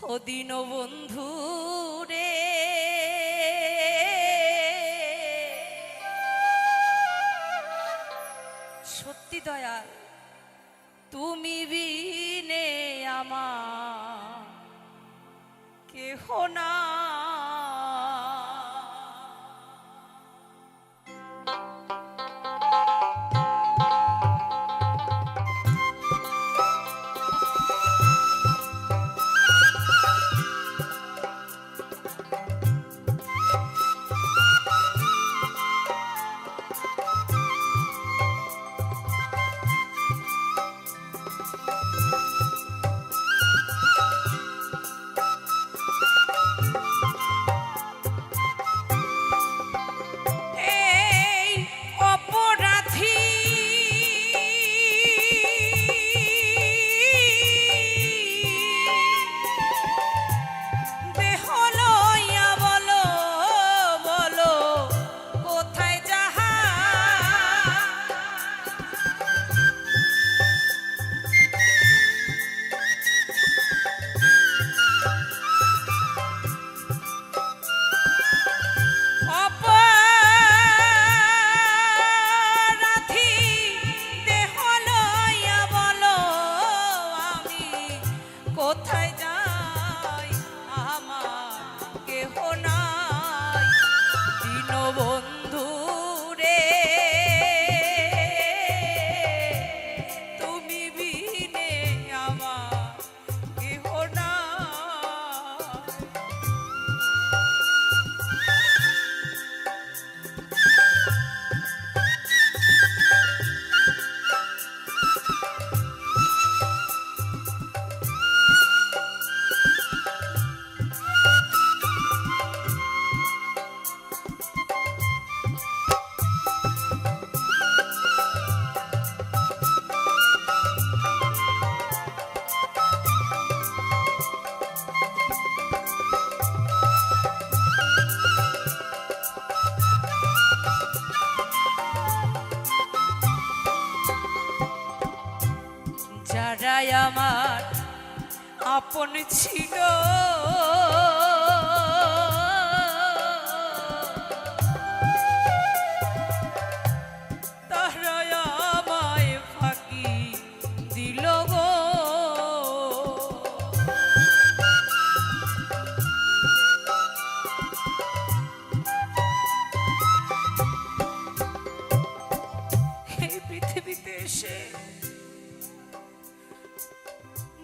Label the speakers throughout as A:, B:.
A: ও দিন বন্ধু রে, সত্যি দয়াল তুমি বিনে আমার কেহ না। যারাই আমার আপন ছিল তারাই আমায় ফাঁকি দিল গো। এই পৃথিবীতে এসে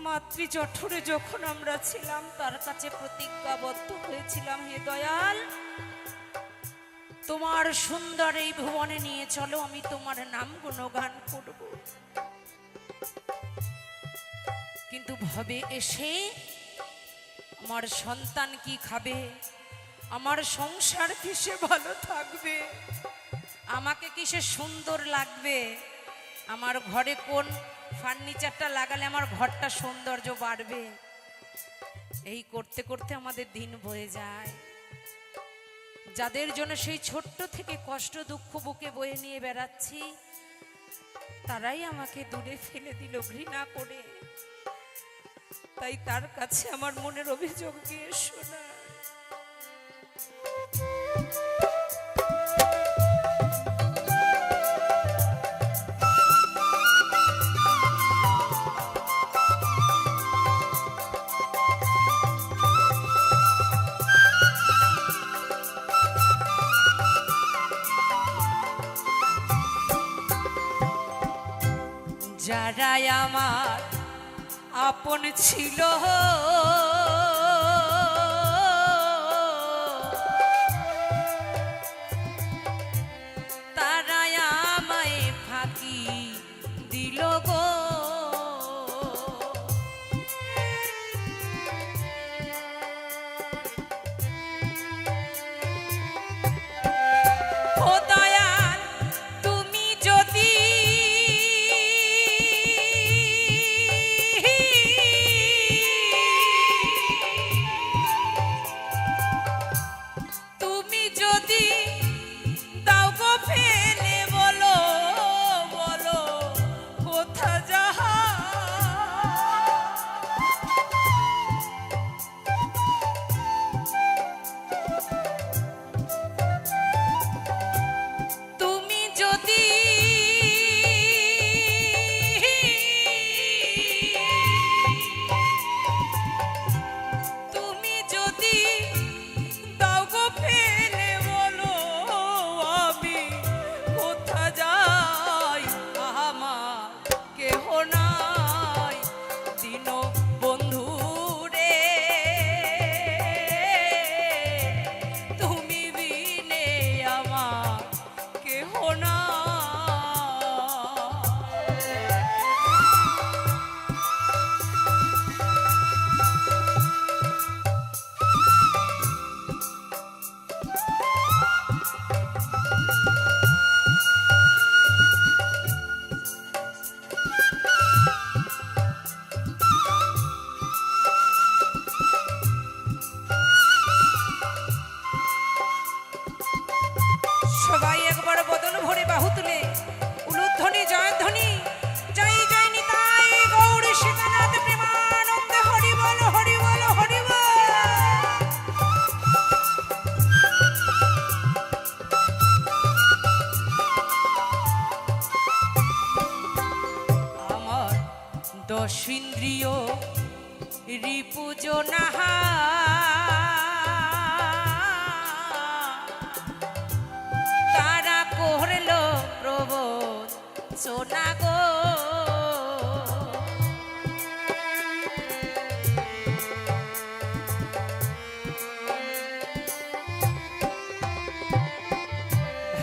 A: মাতৃ জঠরে যখন আমরা ছিলাম তার কাছে প্রতিজ্ঞাবদ্ধ হয়েছিলাম, হে দয়াল তোমার সুন্দর এই ভুবনে নিয়ে চলো, আমি তোমার নাম গুণগান করব। কিন্তু ভবে এসে আমার সন্তান কি খাবে, আমার সংসার কিসে ভালো থাকবে, আমাকে কিসে সুন্দর লাগবে, আমার ঘরে কোন ফার্নিচারটা লাগালে আমার ঘরটা সৌন্দর্য বাড়বে, এই করতে করতে আমাদের দিন বয়ে যায়। যাদের জন্য সেই ছোট্ট থেকে কষ্ট দুঃখ বুকে বয়ে নিয়ে বেড়াচ্ছি তারাই আমাকে দূরে ফেলে দিল ঘৃণা করে। তাই তার কাছে আমার মনের অভিযোগ দিয়ে শোনা। যারাই আমার আপন ছিল তারাই আমায় ফাঁকি দিল গো। দশিন্দ্রিয় রিপুজনাহা তারা করল প্রবঞ্চনা গো।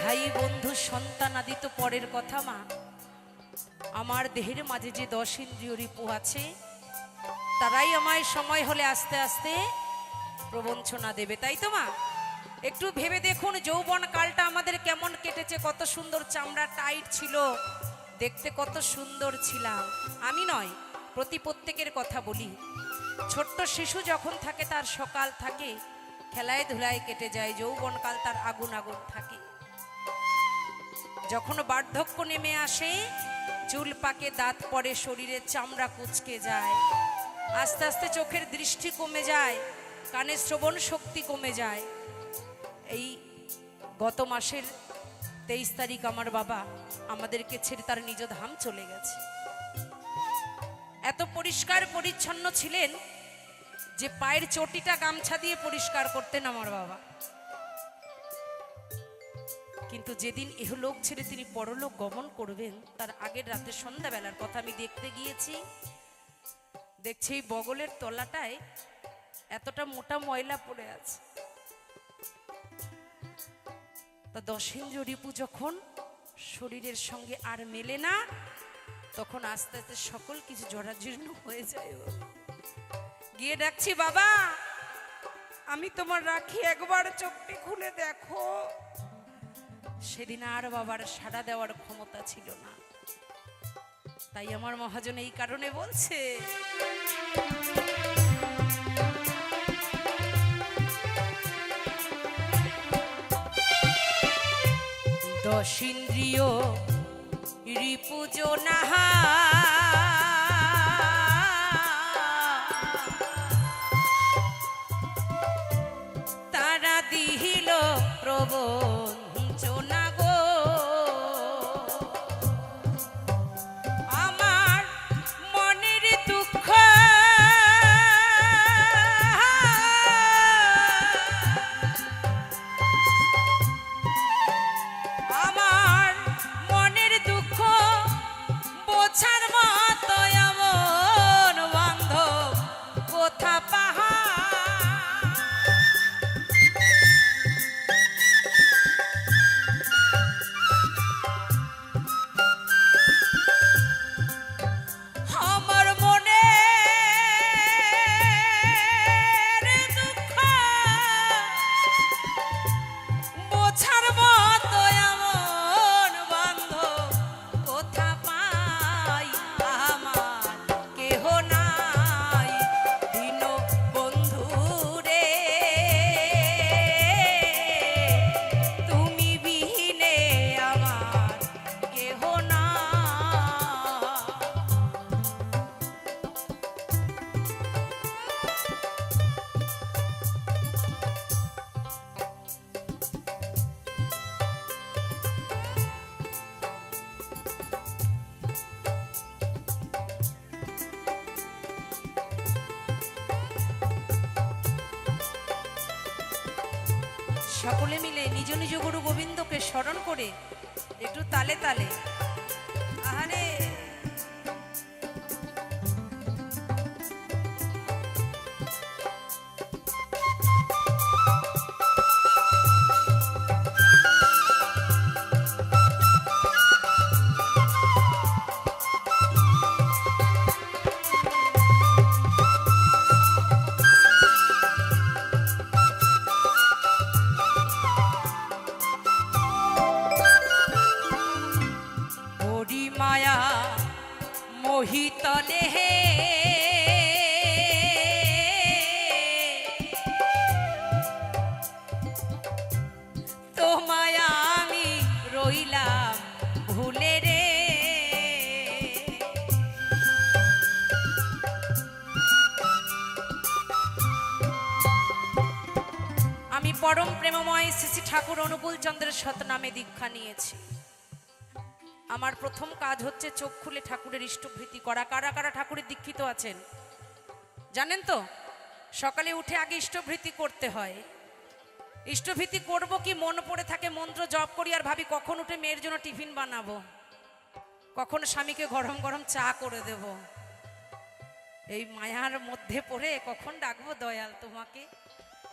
A: ভাই বন্ধু সন্তান আদি তো পরের কথা মা, আমার দেহের মাঝে যে 10 ইন্দ্রিয় রিপু আছে তারাই আমায় সময় হলে আস্তে আস্তে প্রবঞ্চনা দেবে, তাই তো মা? একটু ভেবে দেখুন যৌবন কালটা আমাদের কেমন কেটেছে, কত সুন্দর চামড়া টাইট ছিল, দেখতে কত সুন্দর ছিলাম। আমি নয়, প্রত্যেকের কথা বলি। ছোট্ট শিশু যখন থাকে তার সকাল থাকে খেলায় ধুলায় কেটে যায়, যৌবন কাল তার আগুন আগুন থাকে। যখন বার্ধক্য নেমে আসে চুল পাকে, দাঁত পড়ে, শরীরের চামড়া কুঁচকে যায়, আস্তে আস্তে চোখের দৃষ্টি কমে যায়, কানে শ্রবণ শক্তি কমে যায়। এই গত মাসের 23 তারিখ আমার বাবা আমাদেরকে ছেড়ে তার নিজ ধাম চলে গেছে। এত পরিষ্কার পরিচ্ছন্ন ছিলেন যে পায়ের চটিটা গামছা দিয়ে পরিষ্কার করতেন আমার বাবা। কিন্তু যেদিন ইহলোক ছেড়ে তিনি পরলোক গমন করবেন তার আগের রাতে সন্ধ্যাবেলার কথা আমি দেখতে গিয়েছি। দেখছি এই বগলের তলাটায় এতটা মোটা ময়লা পড়ে আছে। তা 10 ইন্দ্রিয় রিপু যখন শরীরের সঙ্গে আর মেলে না, তখন আস্তে আস্তে সকল কিছু জরাজীর্ণ হয়ে যায়। গিয়ে ডাকছি, বাবা আমি তোমার রাখি, একবার চোখটি খুলে দেখো। সেদিন আর বাবার সাড়া দেওয়ার ক্ষমতা ছিল না। তাই আমার মহাজন এই কারণে বলছে, দশিন্দ্রিয় রিপুজনাহা তারা দিহিল প্রবঞ্চনা গো। আমার মনের দুঃখ আমার মনের দুঃখ বোঝার মতো এমন বান্ধব কোথা পাহা। আমার মনে দুঃখ বোঝার মতো এমন বান্ধব কোথা পাই। আমার কেহ নাই দীন বন্ধু রে, তুমি বিহীনে আমার কেহ না। সকলে মিলে নিজ নিজ গুরু গোবিন্দকে স্মরণ করে একটু তালে তালে আহারে মায়া মোহিতনে হে তোমায় আমি রইলাম ভুলে রে। আমি পরম প্রেমময় শ্রী শ্রী ঠাকুর অনুকূল চন্দ্রের সৎনামে দীক্ষা নিয়েছি। আমার প্রথম কাজ হচ্ছে চোখ খুলে ঠাকুরের ইষ্টভৃতি করা। কারা কারা ঠাকুরের দীক্ষিত আছেন জানেন তো? সকালে উঠে আগে ইষ্টভৃতি করতে হয়। ইষ্টভৃতি করব কি মন পড়ে থাকে, মন্ত্র জপ করি আর ভাবি কখন উঠে মেয়ের জন্য টিফিন বানাবো, কখন স্বামীকে গরম গরম চা করে দেব। এই মায়ার মধ্যে পড়ে কখন ডাকবো দয়াল তোমাকে।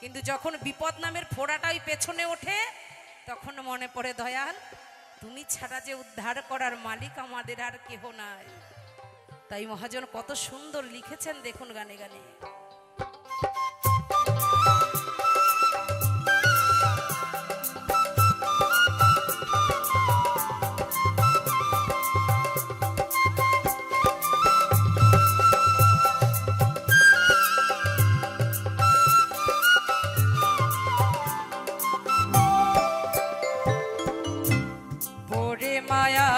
A: কিন্তু যখন বিপদ নামের ফোড়াটা ওই পেছনে ওঠে তখন মনে পড়ে দয়াল তুমি ছাড়া যে উদ্ধার করার মালিক আমাদের আর কেহ নাই। তাই মহাজন কত সুন্দর লিখেছেন দেখুন গানে গানে। মায়া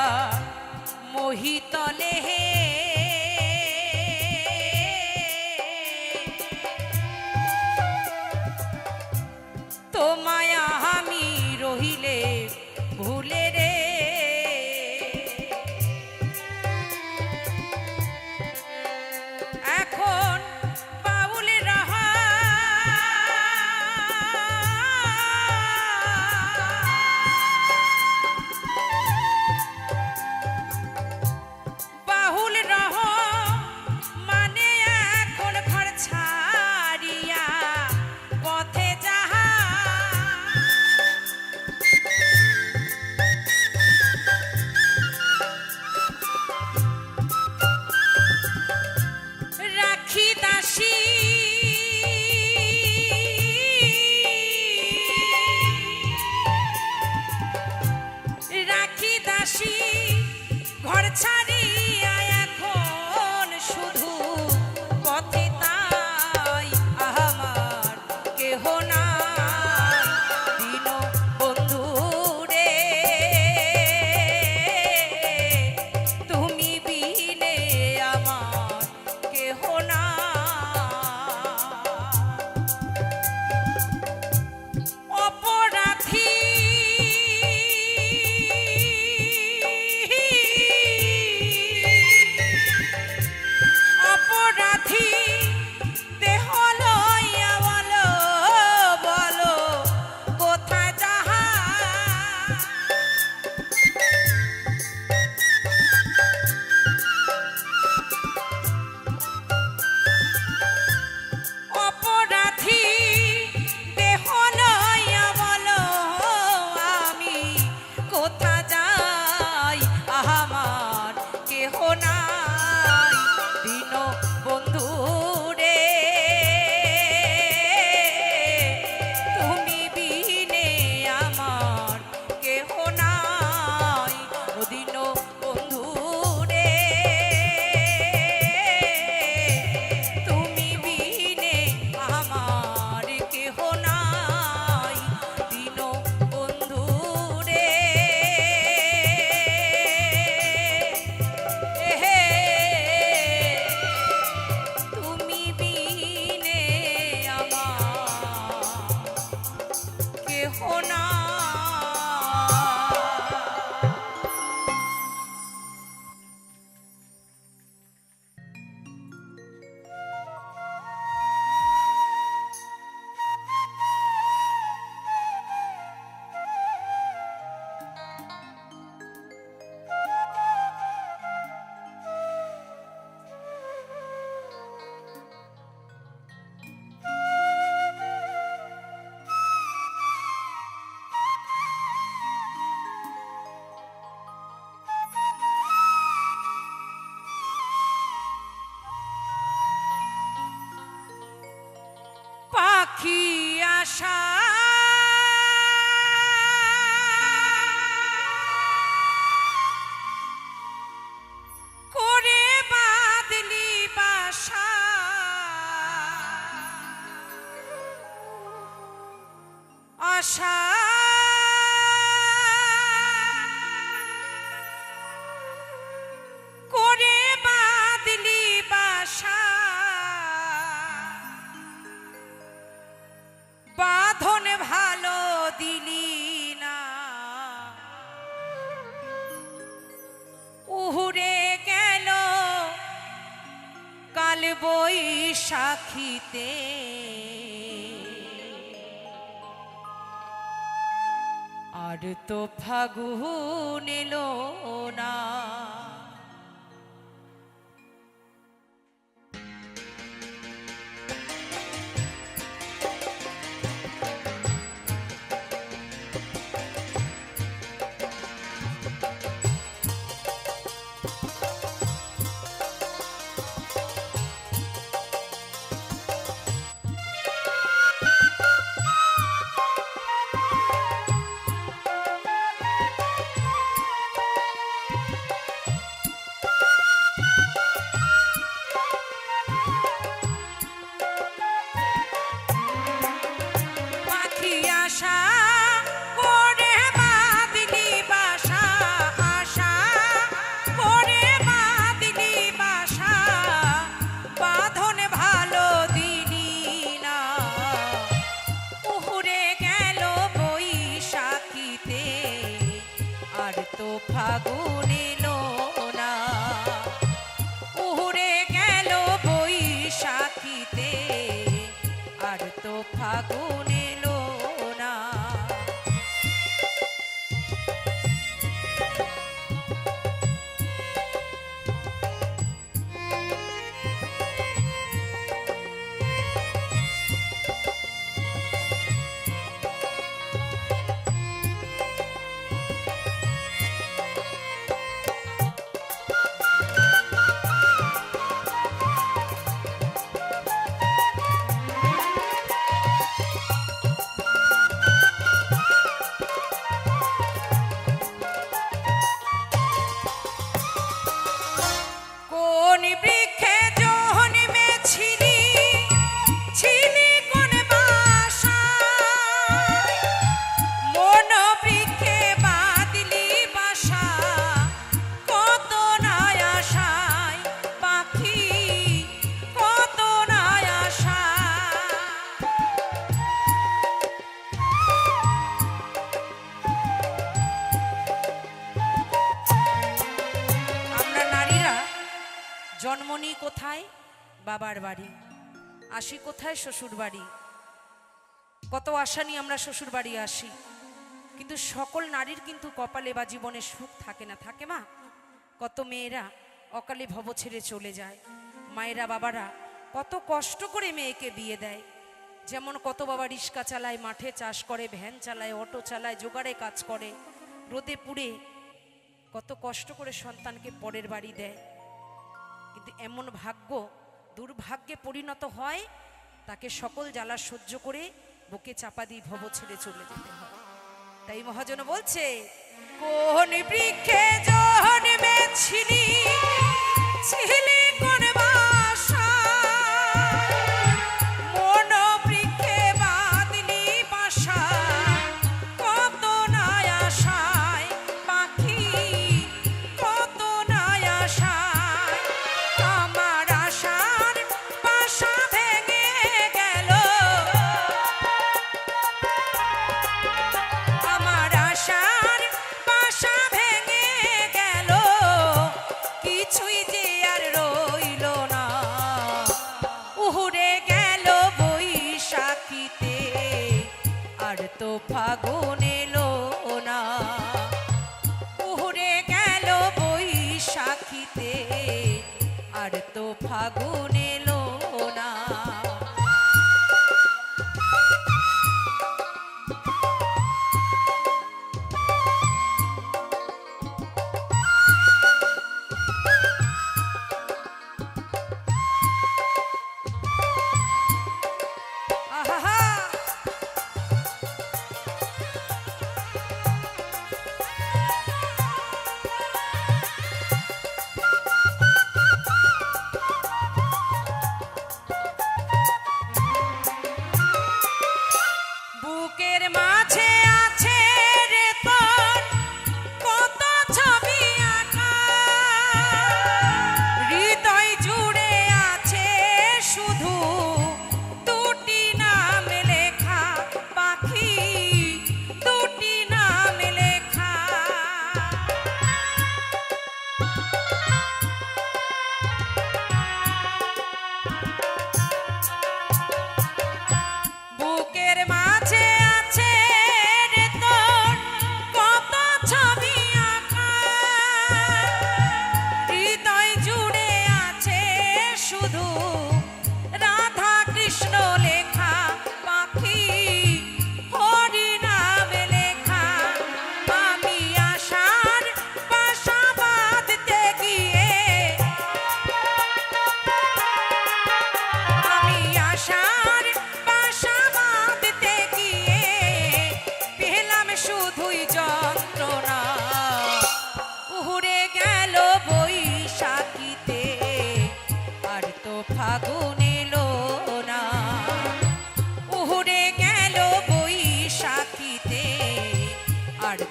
A: মোহিতলে হে তো মায়া আমি রহিলে ভুলে রে। এখন বাউল রাহা ঘর ছাড়িয়া এখন শুধু পথে তাই আমার কেহ নাই। দিন বন্ধু রে তুমি বিনে আমার কেহ নাই। অপরাধী পাখি আশা করে বাদলি বাসা আশা করে বাদলি বাসা বাঁধন ভালো দিলি না বৈশাখীতে আর তো ফাগুন এলো না। ফাগুন এলো না, উড়ে গেল বৈশাখীতে আর তো ফাগুন এলো না। জন্ম নিই কোথায়? বাবার বাড়ি। আসি কোথায়? শ্বশুর বাড়ি। কত আশা নিয়ে আমরা শ্বশুর বাড়ি আসি, কিন্তু সকল নারীর কিন্তু কপালে বা জীবনে সুখ থাকে না, থাকে মা? কত মেয়েরা অকালে ভব ছেড়ে চলে যায়। মায়েরা বাবারা কত কষ্ট করে মেয়েকে বিয়ে দেয়। যেমন কত বাবা রিক্সা চালায়, মাঠে চাষ করে, ভ্যান চালায়, অটো চালায়, জোগাড়ে কাজ করে, রোদে পুড়ে কত কষ্ট করে সন্তানকে পরের বাড়ি দেয়। কিন্তু এমন ভাগ্য দুর্ভাগ্যে পরিণত হয়, তাকে সকল জ্বালা সহ্য করে বুকে চাপা দিয়ে ভব ছেড়ে চলে যেতে হয়। তাই মহাজন বলছে, কোন বৃক্ষে জন্মেছিলি, ছিলি কোন বাসায়, মন বৃক্ষে বাঁধলি বাসা, কত না আশায় পাখি, কত না আশায় আমার আশার বাসা ভেঙে গেল, আমার আশার বাসা ভেঙে গেল, কিছুই যে আর রইল না, উড়ে গেল বৈশাখীতে আর তো ফাগুন এলো না, উড়ে গেল বৈশাখীতে আর তো ফাগুন এলো না। আহা,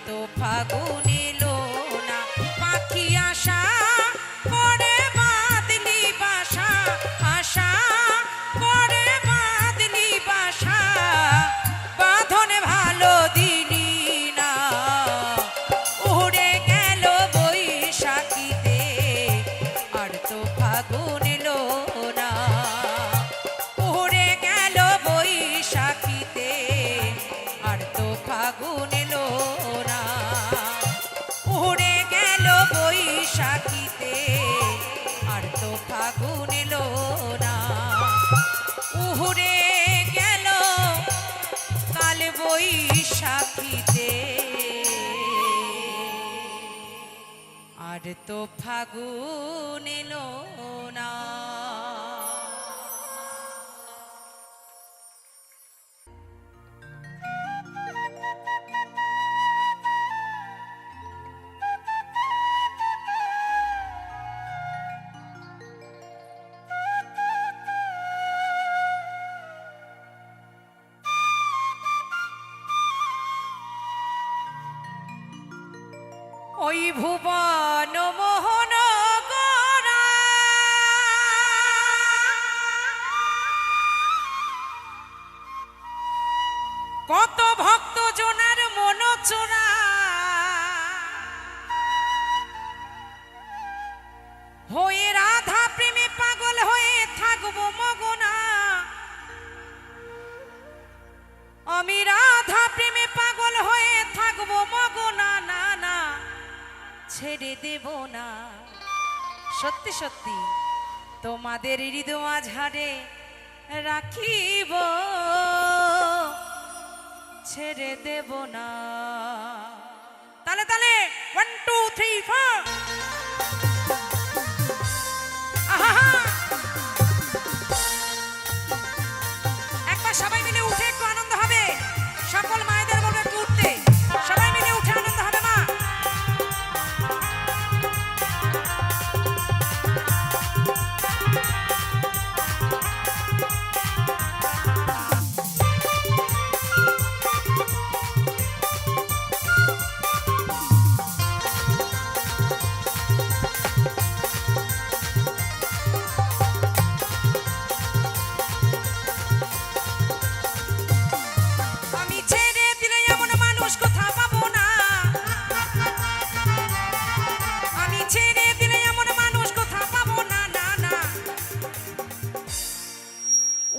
A: তো ফাগুন এলো না, পাখি আশা করে বাঁধলি বাসা, আশা করে বাঁধলি বাসা, বাঁধনে ভালো দিলি না, উড়ে গেল বৈশাখীতে, আর তো ফাগুন এলো না, উড়ে গেল বৈশাখীতে, আর তো ফাগুন এলো না, উড়ে গেল বৈশাখীতে, আর তো ফাগুন এলো না, উড়ে গেল কাল বৈশাখীতে, আর তো ফাগুন এলো না। ওই ভুবন মোহন গোরা, কত ভক্ত জনার মন চোরা, হয়ে রাধা প্রেমে পাগল হয়ে থাকবো মগনা, আমি রাধা প্রেমে পাগল হয়ে থাকবো মগনা, না না ছেড়ে দেব না, সত্যি সত্যি তোমাদের হৃদয় মাঝারে রাখিব, ছেড়ে দেব না। তালে তালে 1 2 3 4, আহা, একবার সবাই মিলে উঠে একটু আনন্দ হবে, সকল মায়েদের বলবে একটু উঠতে, সবাই মিলে উঠে আনন্দ হবে মা।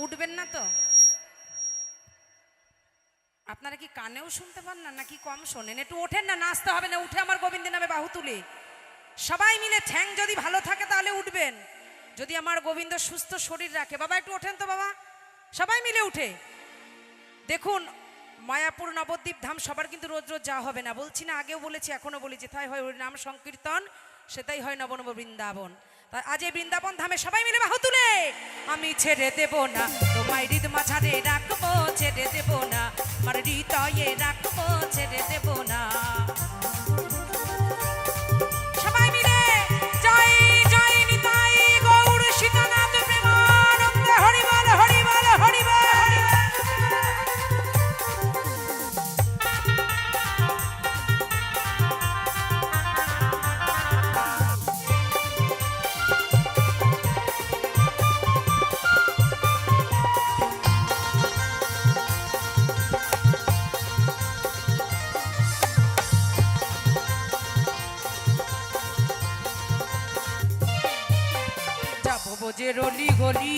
A: উঠবেন না তো? আপনারা কি কানেও শুনতে পান না নাকি কম শোনেন? একটু ওঠেন না, নাচতে হবে না, উঠে আমার গোবিন্দের নামে বাহু তুলে সবাই মিলে ঠ্যাং যদি ভালো থাকে তাহলে উঠবেন, যদি আমার গোবিন্দ সুস্থ শরীর রাখে। বাবা একটু ওঠেন তো বাবা, সবাই মিলে উঠে। দেখুন মায়াপুর নবদ্বীপ ধাম সবার কিন্তু রোজ রোজ যাওয়া হবে না, বলছি না, আগেও বলেছি এখনো বলি, যেথায় হয় হরিনাম সংকীর্তন সেটাই হয় নবনব বৃন্দাবন। তাই আজ এই বৃন্দাবন ধামে সবাই মিলে বাহু তুলে, আমি ছেড়ে দেব না তোমায় হৃদ মাঝারে রাখবো, ছেড়ে দেব না আমার হৃদয়ে রাখবো, ছেড়ে দেব না। সবাই মিলে জয় জয় নিতাই গৌর সীতানাথ প্রেমানন্দে, হরি বল হরি বল হরি বল। যে রলি গলি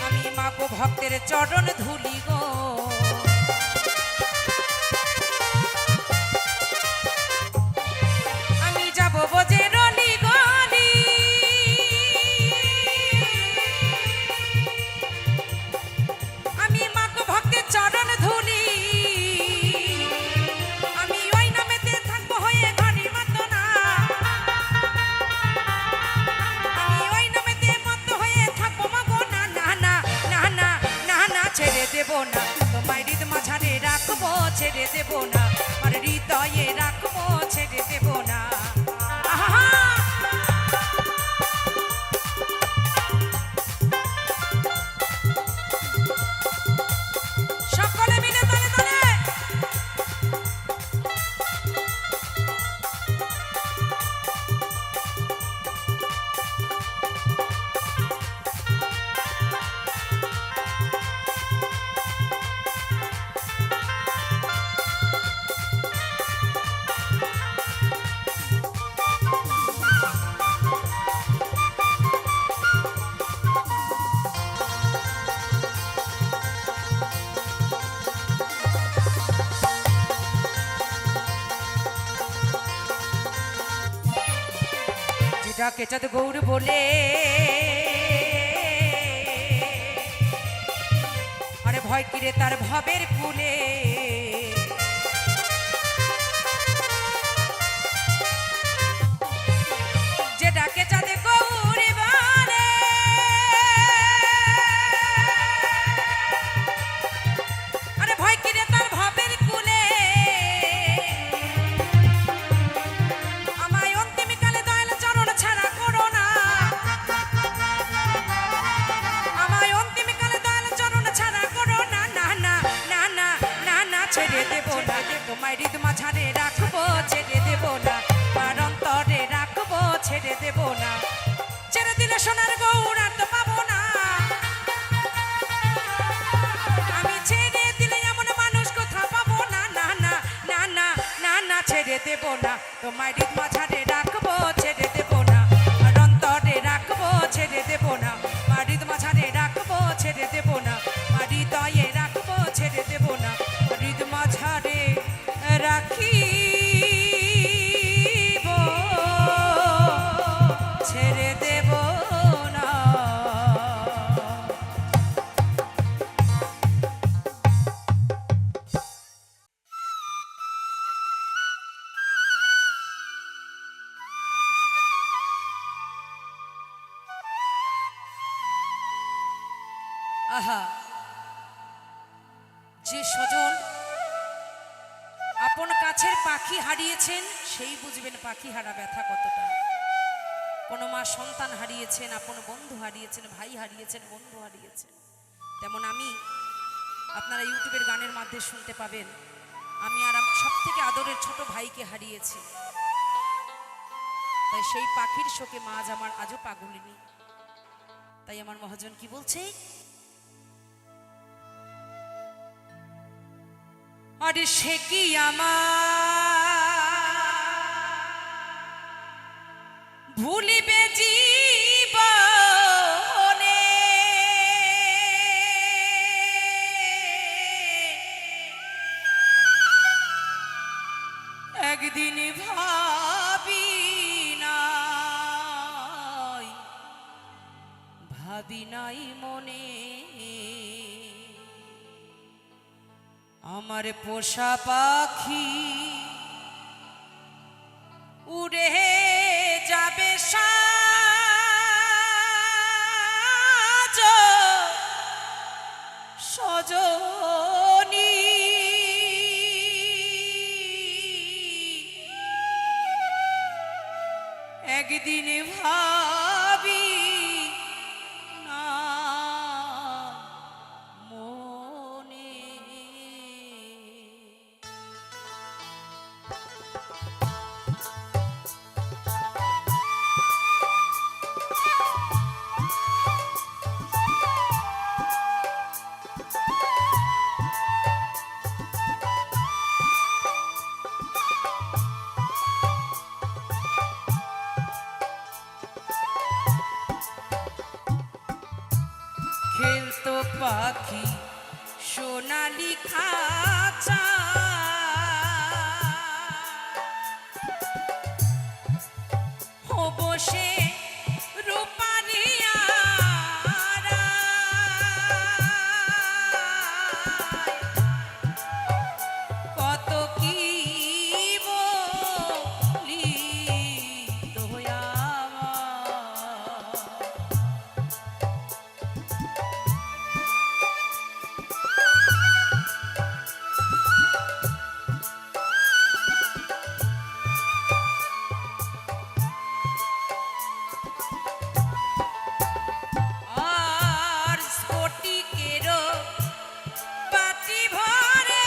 A: আমি মাগো ভক্তের চরণ ধুলি গো, আমি যাব বোঝে রলি গলি, আমি মাগো ভক্তের চরণ ধুলি, আমি ওই নামেতে থাকবো হয়ে ঘাড়ি মতো না, ছেড়ে দেব না তোমায় হৃদ মাঝারে রাখবো, ছেড়ে দেব না আমার হৃদয়ে রাখবো, ছেড়ে দেব না। সকলে মিলে তালে ডাকে চাঁদ গৌর বলে, আরে ভয় কিরে তার ভবের কুলে। যে ডাকে চাঁদে গৌর বলে, আরে ভয় কিরে তার ভবের কুলে। আমায় অন্তিম কালে দয়াল চরণ ছাড়া করো না, আমায় অন্তিম কালে দয়াল চরণ ছাড়া করো না। না না না না না না ছেড়ে দেব না, তোমায় হৃদ মাঝারে রাখবো, ছেড়ে দেব না, আমার অন্তরে রাখবো, ছেড়ে দেব না। ছেড়ে দিলে সোনার গৌর আর তো পাবো না, আমি ছেড়ে দিলে এমন মানুষ কোথা পাবো না। না না না না না না ছেড়ে দেব না, তোমায় হৃদ মাঝারে রাখবো, ছেড়ে দেব না, আর অন্তরে রাখবো, ছেড়ে দেব না, আমার হৃদ মাঝারে রাখবো, ছেড়ে দেব না, আমার হৃদয়ে রাখবো, ছেড়ে দেব না, হৃদ মাঝারে রাখিব, ছেড়ে দেব না। আহা, যে স্বজন আপন কাছের পাখি হারিয়েছেন সেই বুঝবেন পাখি হারা ব্যথা কতটা। কোনো মা সন্তান হারিয়েছেন, আপন বন্ধু হারিয়েছেন, ভাই হারিয়েছেন, বন্ধু হারিয়েছেন, তেমন আমি আপনারা ইউটিউবের গানের মাধ্যমে শুনতে পাবেন আমি আর সব থেকে আদরের ছোট ভাইকে হারিয়েছি। তাই সেই পাখির শোকে মা আজ আমার আজও পাগলিনী। তাই আমার মহাজন কি বলছে, আরে সে কি আমার ভুলিবে জীবনে, একদিন ভাবি নাই মনে, আমার পোষা পাখি উড়ে যাবে সাজ সজনী, একদিন ভাবি না মনে। খেলতো পাখি সোনালি খাঁচা, ও বসে রূপালি কত কি বলি দয়া আর স্ফটিকেরও বাটি ভরে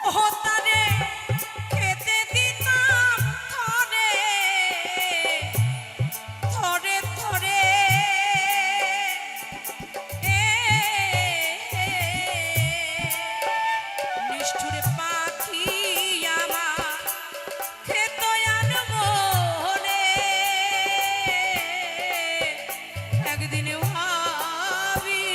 A: ও তারে খেতে দিতাম থরে থরে থরে, নিষ্ঠুরে পাখি আমার খেত মনে, একদিন ভাবি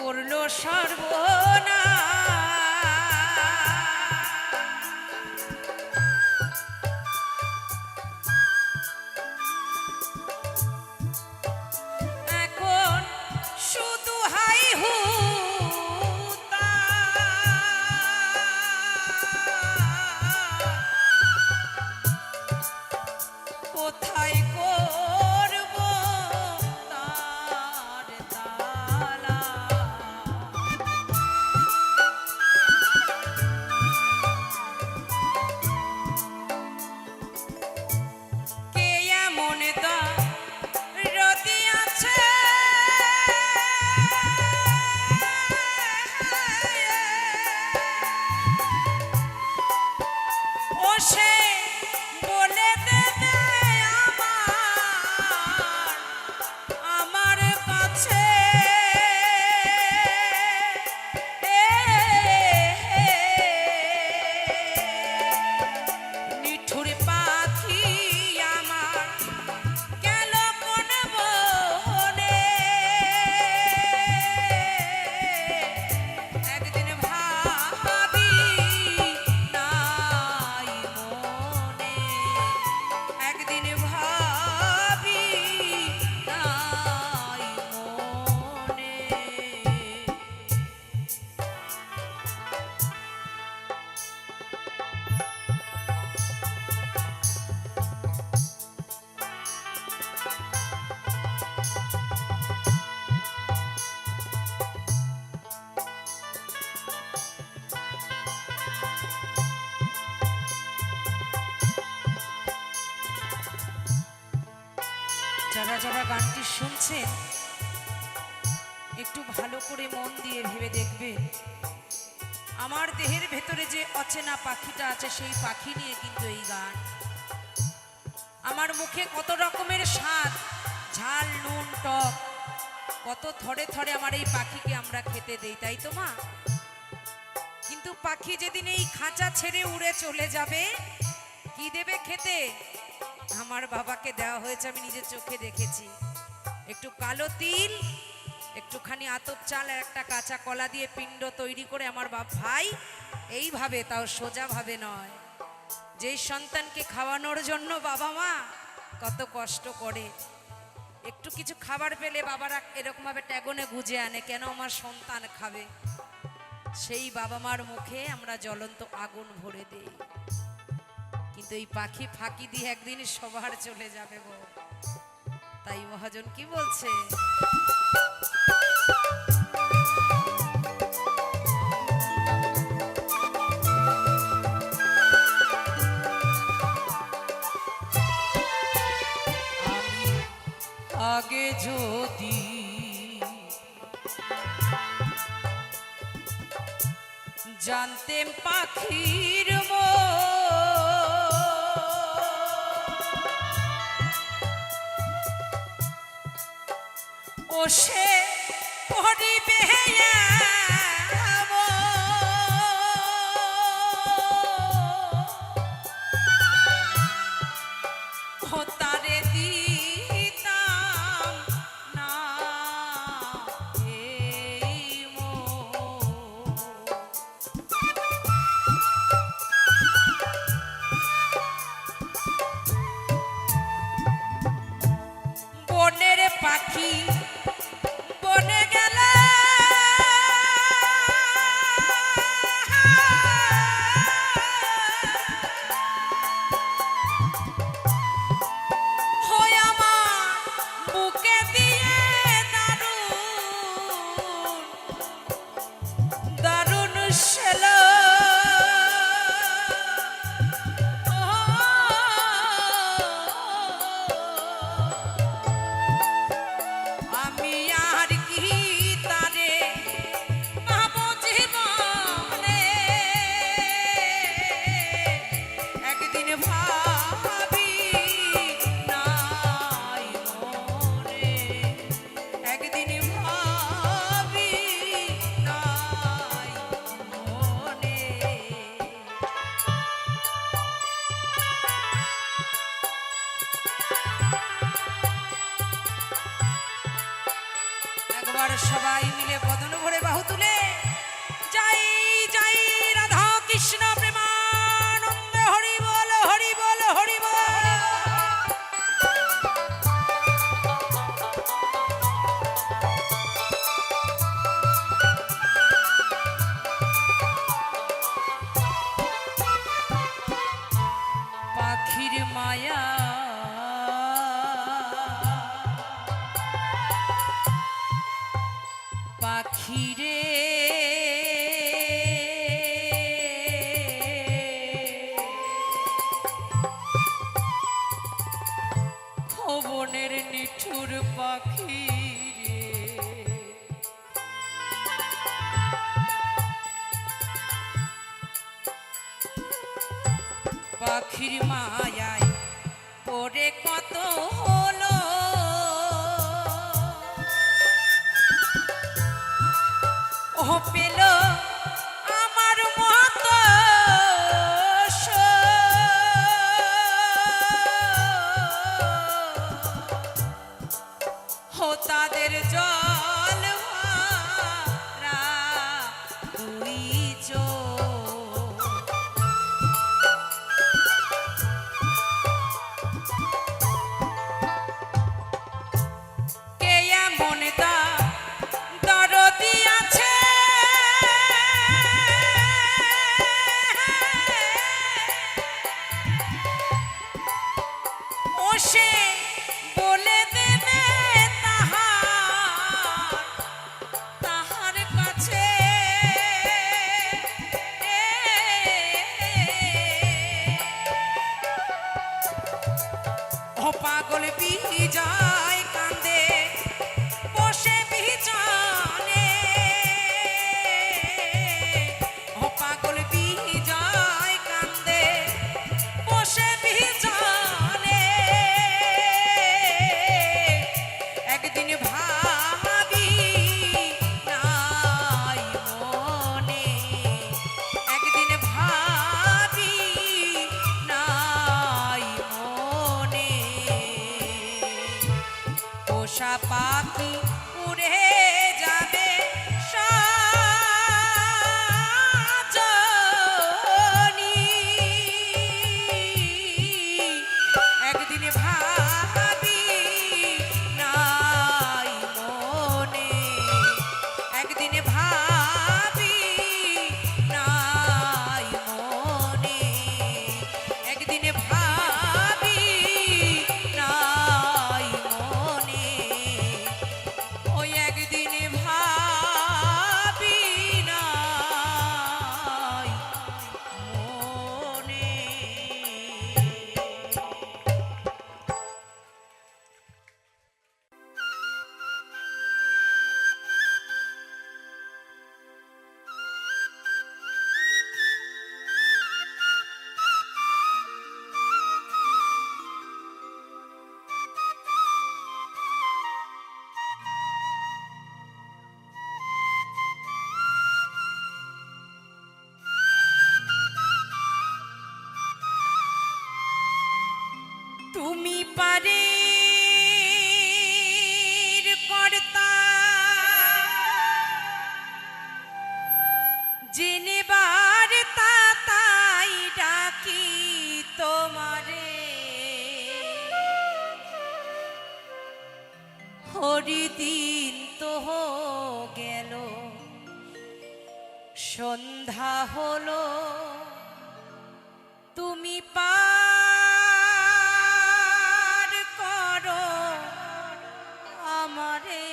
A: করলো সর্বনাশ। এখন শুধু হাই হুতা, কোথায় করব তার তালা। কে এমন দরদি আছে ও সে বলে দেবে আমার কাছে। নিঠুর পাখি আমার গেল কোন বনে, একদিন ভাবি নাই মনে, একদিন ভাবি নাই মনে। যারা যারা গানটি শুনছেন একটু ভালো করে মন দিয়ে ভেবে দেখবেন, আমার দেহের ভেতরে যে অচেনা পাখিটা আছে সেই পাখি নিয়ে কিন্তু এই গান। আমার মুখে কত রকমের স্বাদ, ঝাল নুন টক, কত থরে থরে আমার এই পাখিকে আমরা খেতে দেই, তাই তো মা? কিন্তু পাখি যেদিন এই খাঁচা ছেড়ে উড়ে চলে যাবে, কি দেবে খেতে? আমার বাবাকে দেওয়া হয়েছে, আমি নিজের চোখে দেখেছি। একটু কালো তিল, একটুখানি আতপ চাল আর একটা কাঁচা কলা দিয়ে পিণ্ড তৈরি করে আমার ভাই এইভাবে, তাও সোজাভাবে নয়, যেই সন্তানকে খাওয়ানোর জন্য বাবা মা কত কষ্ট করে, একটু কিছু খাবার পেলে বাবারা এরকমভাবে ট্যাগনে গুজে আনে, কেন আমার সন্তান খাবে। সেই বাবা মার মুখে আমরা জ্বলন্ত আগুন ভরে দেই। কিন্তু এই পাখি ফাঁকি দিয়ে একদিন সবার চলে যাবে গো। তাই মহাজন কি বলছে, আমি আগে যদি জানতেম পাখির ও সে পরিবে তারে দিতাম না এই বনের পাখি বনে গেলে সবাই মিলে বদন ভরে মায়া পাখিরে ভবনের নিঠুর পাখি পাখির মায়ায় পরে কত হলো ও পেল আমার মতো ও তাদের জল ভরা দুই চোখ কে এমন দরদি আছে ও সে বলে দেবে তাহার কাছে ও পাগল বিজয় কান্দে বসে বিজনে ও পাগল বিজয় কান্দে বসে বিজনে একদিন ভাবি নাই মনে একদিন ভাবি নাই মনে পোষা পাখি উড়ে যাবে সাজনি একদিন ভাবি নাই মনে একদিন ভাবি নাই মনে একদিন ভাবি নাই মনে ওই একদিন ভাবি নাই মনে তুমি পারে কর্তা জেনেবার তাই ডাকি তোমারে হরিদিন তো গেল সন্ধ্যা হলো তুমি পার করো আমারে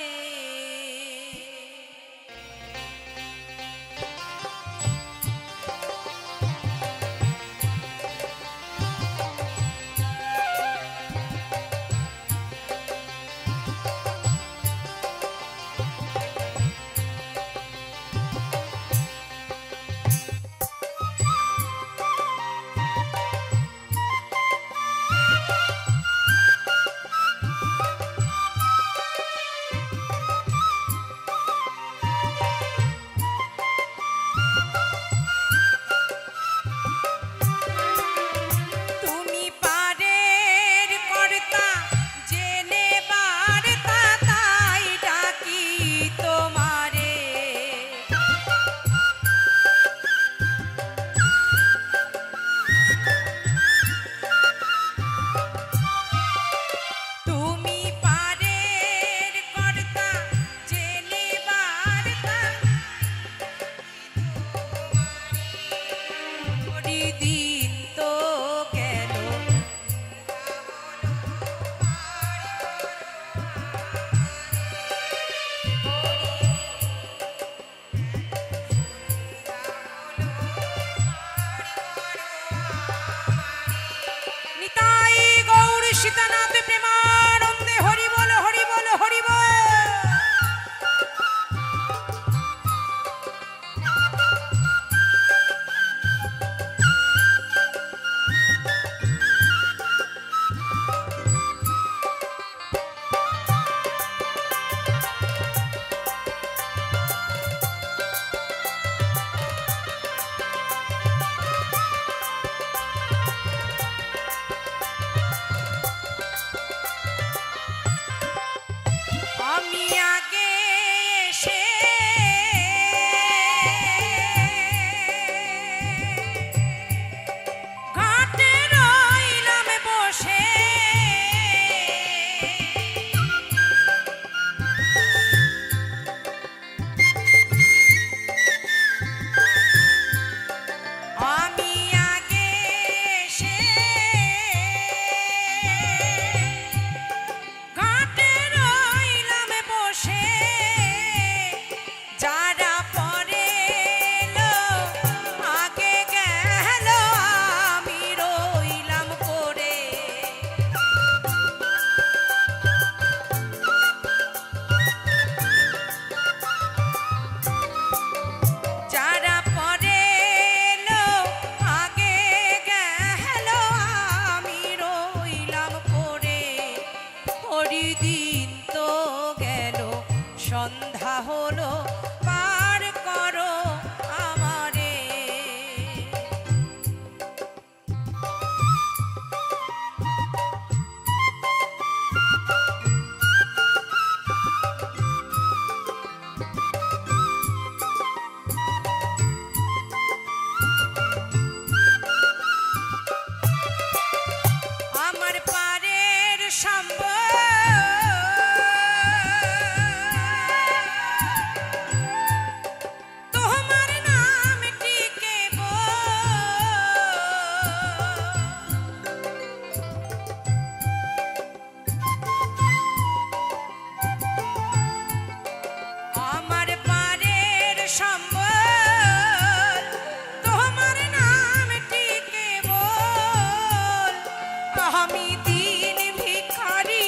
A: আমি দিন ভিখারি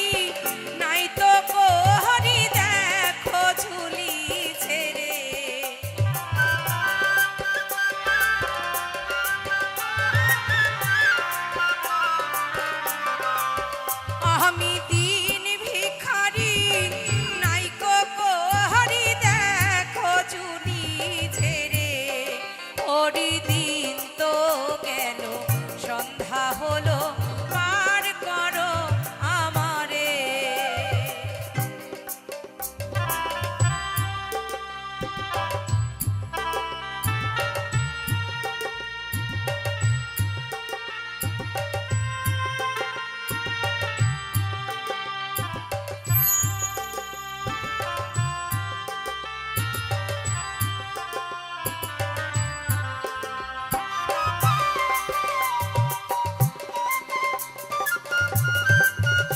A: নাই তো কোহরি দেখো ঝুলি ছেড়ে আমি দিন ভিখারি নাই কো কোহরি দেখো ঝুলি ছেড়ে ওরি দিন তো গেল সন্ধ্যা হলো পার করো আমারে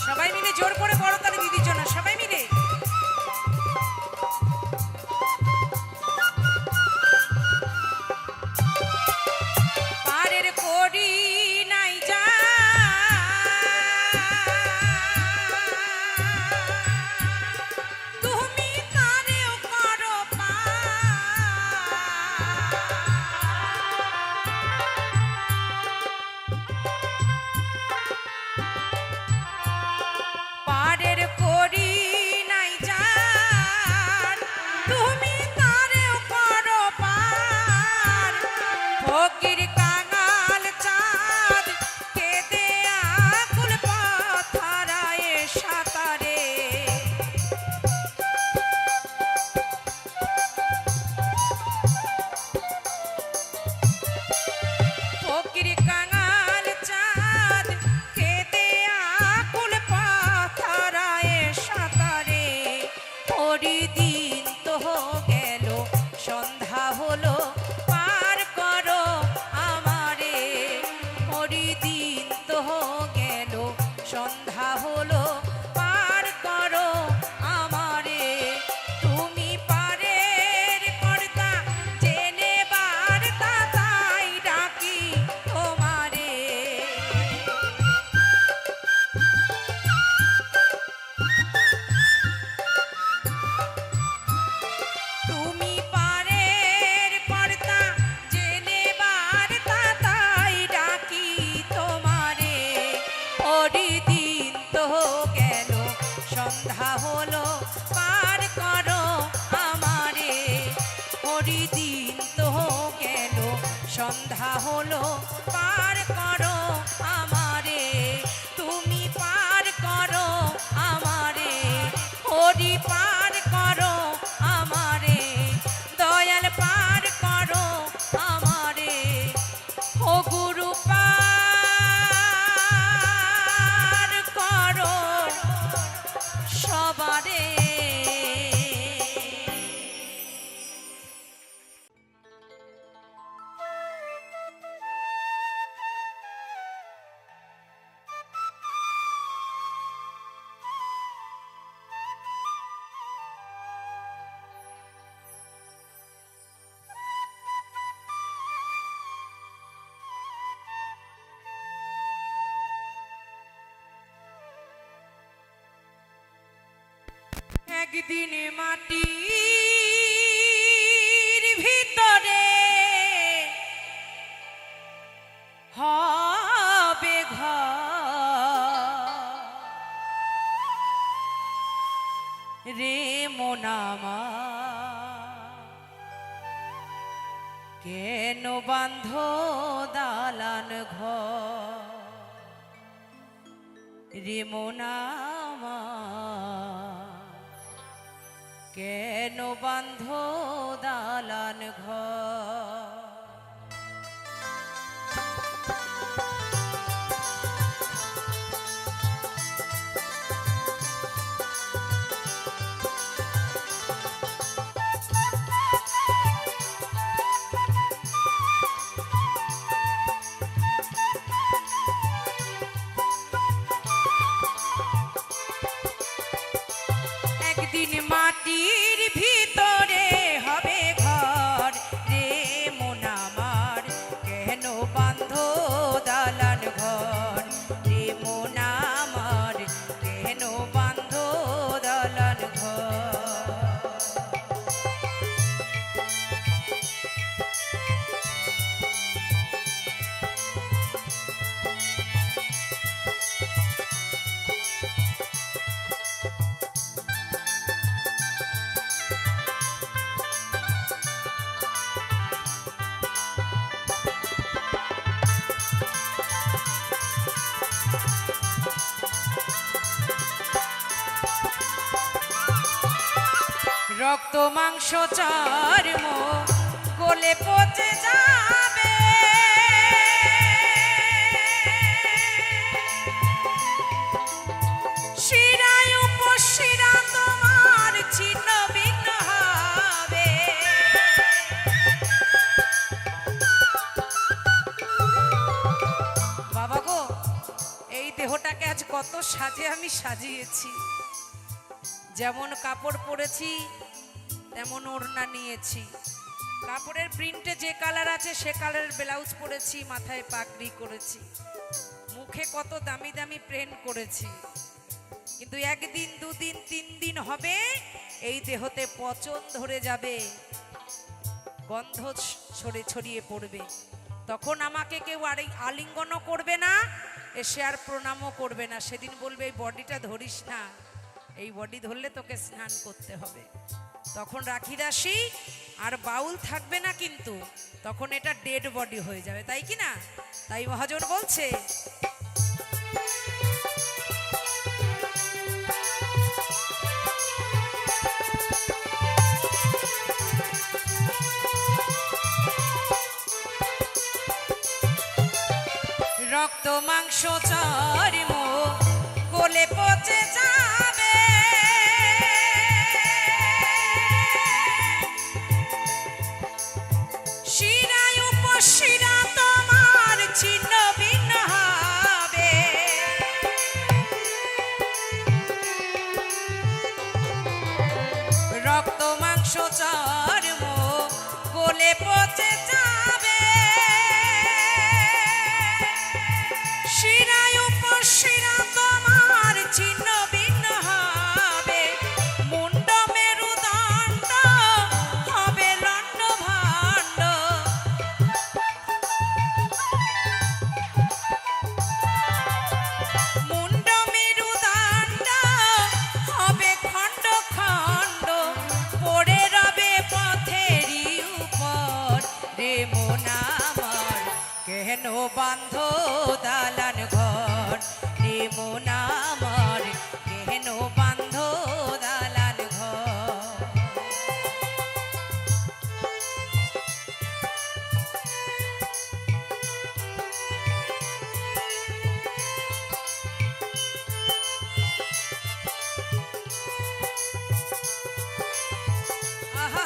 A: সবাই মিলে জোর করে করতালি দিদির জন্য সবাই মিলে পারের করি নাই যা তুমি তারেও করো পারের করি নাই যার তুমি তারেও করো পার ফকির কাঙাল চাঁদ কেঁদে আকুল পাথারায় সাঁতারে ফকির কাঙাল চাঁদ কেঁদে আকুল পাথারায় সাঁতারে ওরি দিন তো গেল সন্ধ্যা হলো পার করো আমারে ওরি দিন তো গেল সন্ধ্যা হলো পার করো আমারে তুমি পারের কর্তা জেনে বার্তা তাই ডাকি তোমারে তুমি পারের কর্তা জেনে বার্তা তাই ডাকি তোমারে ওরি দিন তো গেল সন্ধ্যা হলো পার করো আমারে ওরি দিন তো গেল সন্ধ্যা হলো পার করো আমারে তুমি পার করো আমারে ওরি পার করো আমারে দয়াল পার করো আমারে ও গুরু পার করো সবারে একদিন মাটির ভিতরে হবে ঘর রে মোনামা কেন বান্ধ দালান ঘর রে মোনামা কেন বান্ধ দালান ঘর একদিন মাটির ভিতরে হবে ঘর রে মন আমার, কেন বাঁধো দালান ঘর রে মন রক্ত মাংস চর্ম গলে পচে যাবে, শিরায় উপশিরা তোমার ছিন্ন ভিন্ন হবে। বাবা গো, এই দেহটাকে আজ কত সাজে আমি সাজিয়েছি, যেমন কাপড় পরেছি তেমন ওড়না নিয়েছি, কাপড়ের প্রিন্টে যে কালার আছে সে কালারের ব্লাউজ পরেছি, মাথায় পাগড়ি করেছি, মুখে কত দামি দামি প্রিন্ট করেছি, কিন্তু একদিন দুদিন তিন দিন হবে এই দেহতে পচন ধরে যাবে, গন্ধ ছড়িয়ে পড়বে, তখন আমাকে কেউ আলিঙ্গনও করবে না, এসে আর প্রণামও করবে না, সেদিন বলবে এই বডিটা ধরিস না, এই বডি ধরলে তোকে স্নান করতে হবে। তখন রাখি রাশি আর বাউল থাকবে না, কিন্তু তখন এটা ডেড বডি হয়ে যাবে, তাই কি না? তাই মহাজন বলছে রক্ত মাংস চর্ম গলে পচে যাবে, শিরায় উপশিরা তোমার ছিন্ন ভিন্ন হবে, রক্ত মাংস চর্ম গলে পচে যাবে, শিরায় উপশিরা তোমার ছিন্ন ভিন্ন হবে, মুন্ড মেরুদণ্ড হবে লণ্ড ভাণ্ড, মুন্ড মেরুদণ্ড হবে খণ্ড খণ্ড, পড়ে রবে পথেরই উপর, রে মন আমার কেন বান্ধ দালান ঘর, রে মন আমার কেন বান্ধ দালান ঘর। আহা,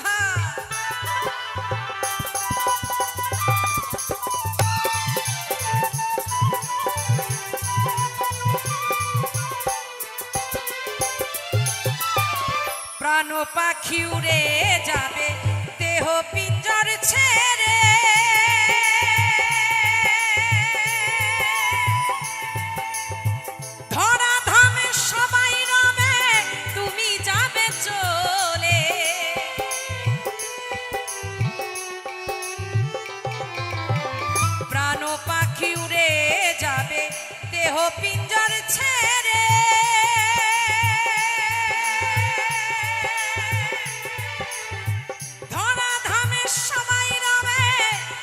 A: প্রাণ পাখি উড়ে যাবে দেহ পিঞ্জর ছেড়ে, ধরা ধামে সবাই রবে তুমি যাবে চলে, প্রাণ পাখি উড়ে যাবে দেহ পিঞ্জর ছেড়ে, ধরা ধামে সবাই রবে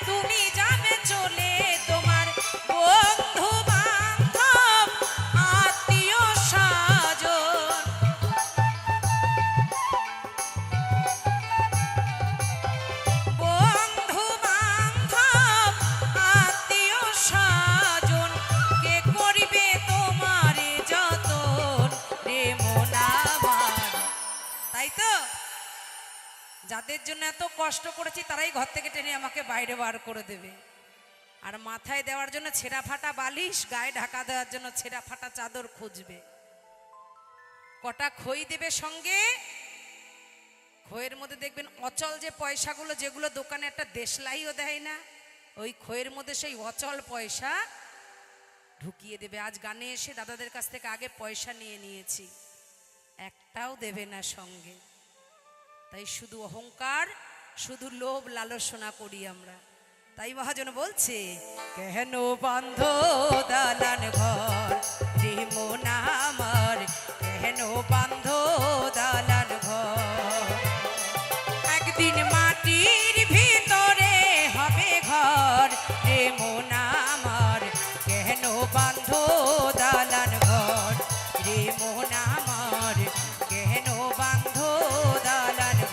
A: তুমি যাবে চলে, তোমার বন্ধু বান্ধব আত্মীয় স্বজন, বন্ধু বান্ধব আত্মীয় স্বজন, কে করিবে তোমার যতন, রে মন আমার। তাই তো যাদের জন্য এত কষ্ট করেছি তারাই ঘর থেকে টেনে আমাকে বাইরে বার করে দেবে, আর মাথায় দেওয়ার জন্য ছেঁড়া ফাটা বালিশ, গায়ে ঢাকা দেওয়ার জন্য ছেঁড়া ফাটা চাদর খুঁজবে, কটা খই দেবে সঙ্গে, খইয়ের মধ্যে দেখবেন অচল যে পয়সাগুলো, যেগুলো দোকানে একটা দেশলাইও দেয় না, ওই খইয়ের মধ্যে সেই অচল পয়সা ঢুকিয়ে দেবে। আজ গানে এসে দাদাদের কাছ থেকে আগে পয়সা নিয়ে নিয়েছি, একটাও দেবে না সঙ্গে, তাই শুধু অহংকার, শুধু লোভ লালসনা করি আমরা। তাই মহাজন বলছে কেন বান্ধ দালান ঘর, রে মন আমার কেন বান্ধ দালান ঘর, একদিন মাটির ভিতরে হবে ঘর, রে মন আমার কেন বান্ধ দালান ঘর, রে মন আমার কেন বান্ধ দালান ঘর।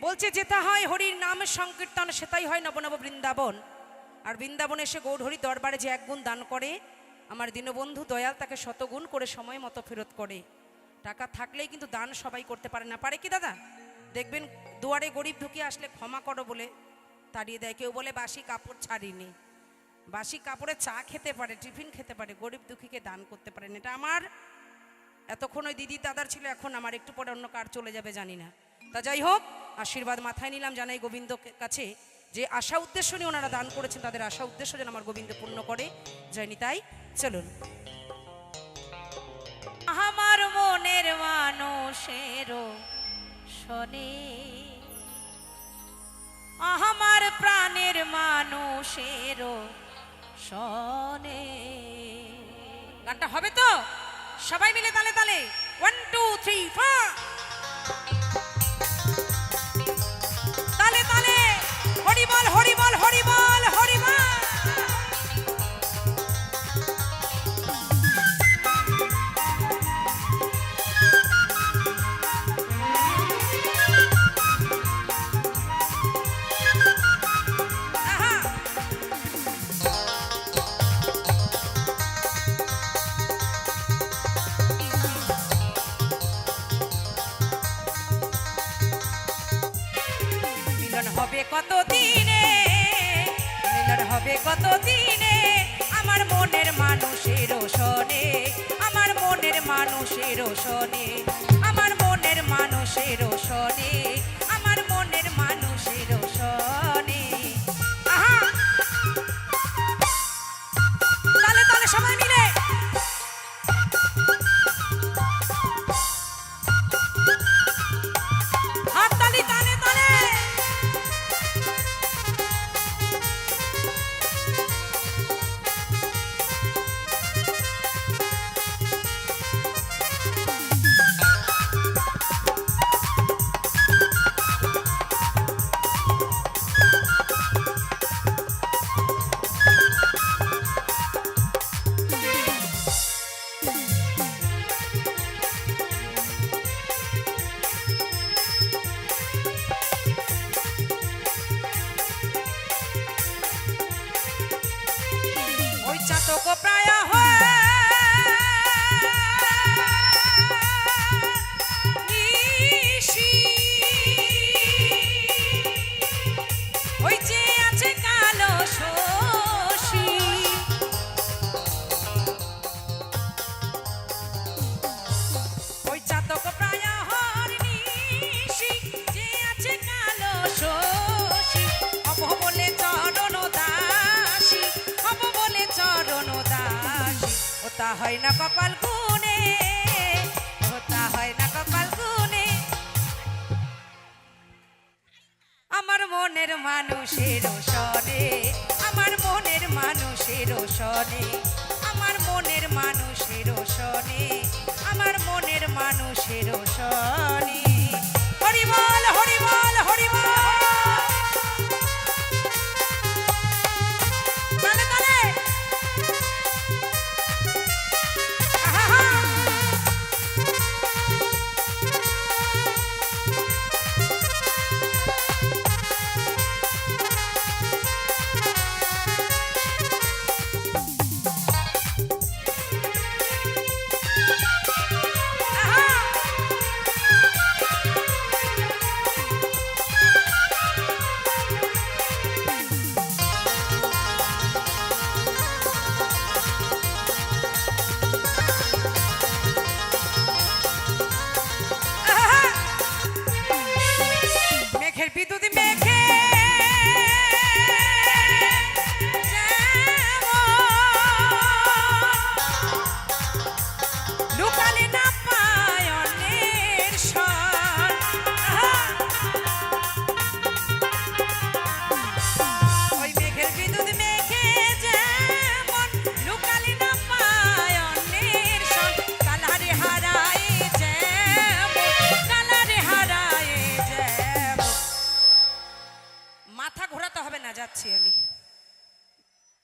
A: বলছে যেটা হয় হরির নাম সংকীর্তন সেটাই হয় নবনব বৃন্দাবন। আর বৃন্দাবনে এসে গৌরহরি দরবারে যে 1 গুণ দান করে, আমার দীনবন্ধু দয়াল তাকে শতগুণ করে সময় মতো ফেরত করে। টাকা থাকলেই কিন্তু দান সবাই করতে পারে না, পারে কি দাদা? দেখবেন দুয়ারে গরিব ঢুকে আসলে ক্ষমা করো বলে তাড়িয়ে দেয়। কেউ বলে বাসি কাপড় ছাড়িনি, বাসি কাপড়ে চা খেতে পারে, টিফিন খেতে পারে, গরিব দুঃখীকে দান করতে পারেন। এটা আমার এতক্ষণ ওই দিদি দাদার ছিল, এখন আমার, একটু পরে অন্য কার চলে যাবে জানি না। তা যাই হোক, আশীর্বাদ মাথায় নিলাম, জানাই গোবিন্দ কাছে যে আশা উদ্দেশ্য নিয়ে ওনারা দান করেছেন, তাদের আশা উদ্দেশ্য যেন আমার গোবিন্দ পূর্ণ করে। জয় নিতাই। চলুন। আমার মনের মানুষেরও শোনে, আমার প্রাণের মানুষেরও শোনে। গানটা হবে তো? সবাই মিলে তালে তালে 1 2 3 4 তালে তালে হরি বল হরি বল হরি বল হরি বল। হবে কত দিনে, মিলন হবে কত দিনে, আমার মনের মানুষের শোনে, আমার মনের মানুষের শোনে, আমার মনের মানুষের শোনে, আমার মনের মানুষের শোনে। আহা, তালে তালে সবাই মিলে হাত তালি, তালে তালে। ওই চাতক প্রায় নিশি, ওই যে আছে কালো শশী, ওই চাতক প্রায় নিশি, যে আছে কালো শশী, হব বলে চরণ দাসী, হব বলে চরণ দাসী। ওটা হয় না কপাল গুনে, ওটা হয় না কপাল গুনে, আমার মনের মানুষের শোনে, আমার মনের মানুষের শোনে, আমার মনের মানুষের শোনে, আমার মনের মানুষের শোনে। হরি বল হরি বল হরি বল। তালে তালে আহা, মেঘের বিদ্যুৎ মেঘে লুকালে না পায় অন্যের সন। ওই মেঘের বিদ্যুৎ মেঘে যেমন লুকালে না পায় অন্যের সন, কালারে হারায় যেমন, কালারে হারায় যেমন। মাথা ঘোরাতে হবে না, যাচ্ছি আমি,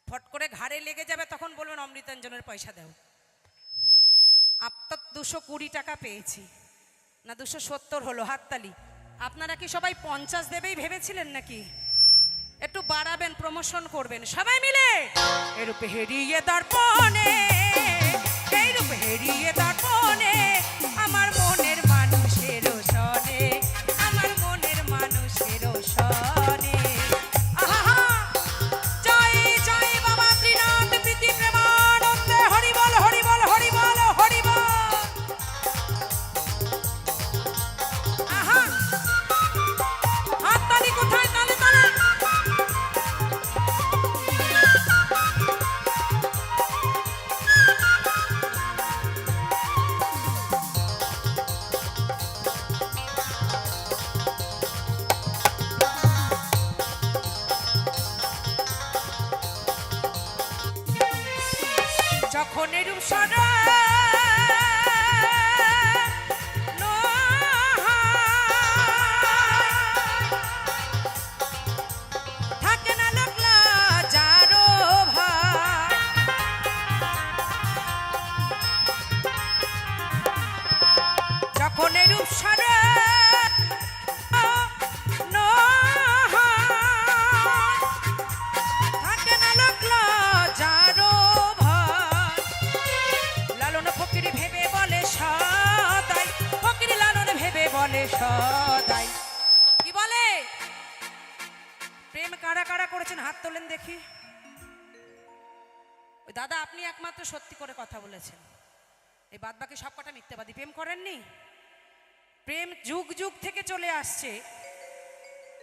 A: ফট করে ঘাড়ে লেগে যাবে, তখন বলবেন অমৃতাঞ্জনের পয়সা দাও। আপনার 220 টাকা পেয়েছি না 270 হলো, হাততালি। আপনারা কি সবাই 50 দেবেই ভেবেছিলেন নাকি? একটু বাড়াবেন, প্রমোশন করবেন সবাই মিলে। এরূপে হেরিয়ে দর্পণে, এইরূপে হেরিয়ে দর্পণে আমার মনের মানুষের সনে, আমার মনের মানুষের সনে। আহা, জয় জয় বাবা ত্রিনাথ প্রীতি প্রেমানন্দে, হরি বল হরি বল হরি বল হরি বল। আহা, হাততালি কোথায়? তালে তালে। যখন এরূপ সরে থাকে না লোকলা যারো ভাই, যখন এরূপ সরে থাকে না লোকলা যারো ভাই, লালন ফকির ভেবে বলে সদাই, ফকির লালন ভেবে বলে সদাই। কি বলে? প্রেম কারা কারা করেছেন হাত তোলেন দেখি। ওই দাদা আপনি একমাত্র সত্যি করে কথা বলেছেন, এই বাদ বাকি সব কটা মিথ্যাবাদী। প্রেম করেননি? প্রেম যুগ যুগ থেকে চলে আসছে।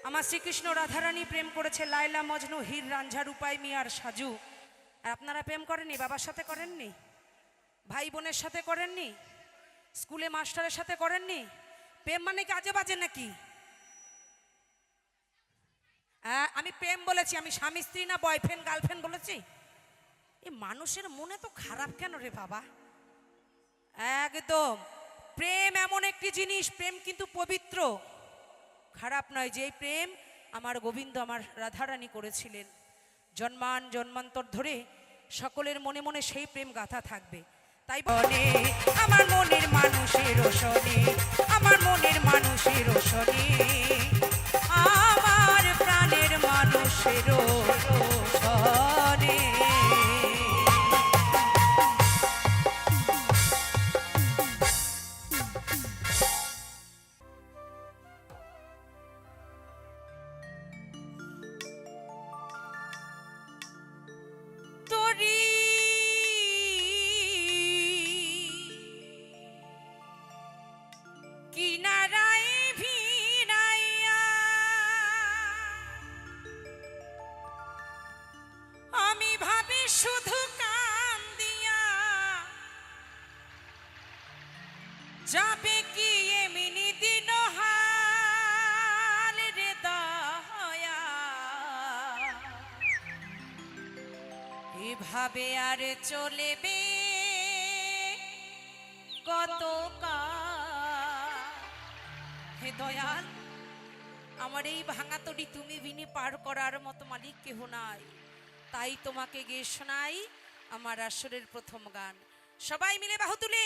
A: আমার শ্রীকৃষ্ণ রাধারানী প্রেম করেছে, লায়লা মজনু হীর রাঞ্ঝা রূপাই মিয়ার সাজু। আর আপনারা প্রেম করেননি? বাবার সাথে করেননি? ভাই বোনের সাথে করেননি? স্কুলে মাস্টারের সাথে করেননি? প্রেম মানে কি আজে বাজে নাকি? আমি প্রেম বলেছি, আমি স্বামী স্ত্রী না বয়ফ্রেন্ড গার্লফ্রেন্ড বলেছি? এই মানুষের মনে তো খারাপ কেন রে বাবা? একদম প্রেম এমন একটি জিনিস, প্রেম কিন্তু পবিত্র, খারাপ নয়। যে প্রেম আমার গোবিন্দ আমার রাধারানী করেছিলেন, জন্মান জন্মান্তর ধরে সকলের মনে মনে সেই প্রেম গাথা থাকবে। তাই বলে আমার মনের মানুষের সনে, আমার মনের মানুষের সনে, আমার প্রাণের মানুষের সনে। তোরি কিনারায় ভিড়াইয়া আমি ভাবি শুধু কান্দিয়া, যাবে কি এমনি দিন হাল রে দয়া, এভাবে আর চলেবে কত কাল। হে দয়াল, আমার এই ভাঙা তরি তুমি বিনি পার করার মতো মালিক কেহ নাই, তাই তোমাকে গিয়ে শোনাই আমার আসরের প্রথম গান। সবাই মিলে বাহু তুলে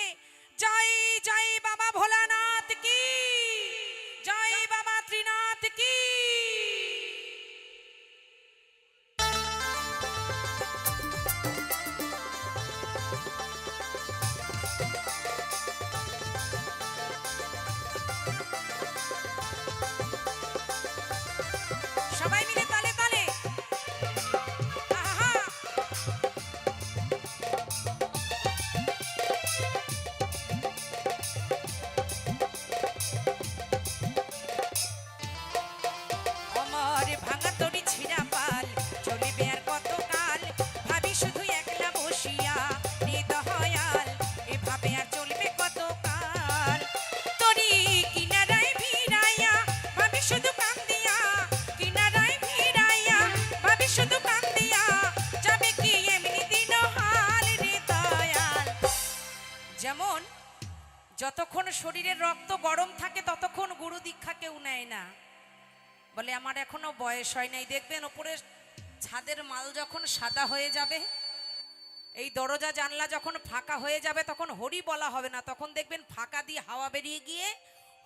A: জয় জয় বাবা ভোলানাথ কি, জয় বাবা ত্রিনাথ কি। সবাই মিলে তালে তালে। আহা, আমার ভাঙা তরি ছিঁড়া পাল চলিবে আর কত কাল, ভাবি শুধু একলা বসিয়া রে দয়াল, এভাবে আর চলবে কত কাল। তরি কিনারায় ভিড়াইয়া ভাবি শুধু কান্দিয়া, কিনারায় ভিড়াইয়া ভাবি শুধু কান্দিয়া, যাবে কি এমনি দিন হাল রে দয়াল। যেমন যতক্ষণ শরীরের রক্ত গরম থাকে ততক্ষণ গুরু দীক্ষা কেউ নেয় না, বলে আমার এখনো বয়স হয় নাই। দেখবেন ওপরে ছাদের মাল যখন সাদা হয়ে যাবে, এই দরজা জানলা যখন ফাঁকা হয়ে যাবে, তখন হরি বলা হবে না, তখন দেখবেন ফাঁকা দিয়ে হাওয়া বেরিয়ে গিয়ে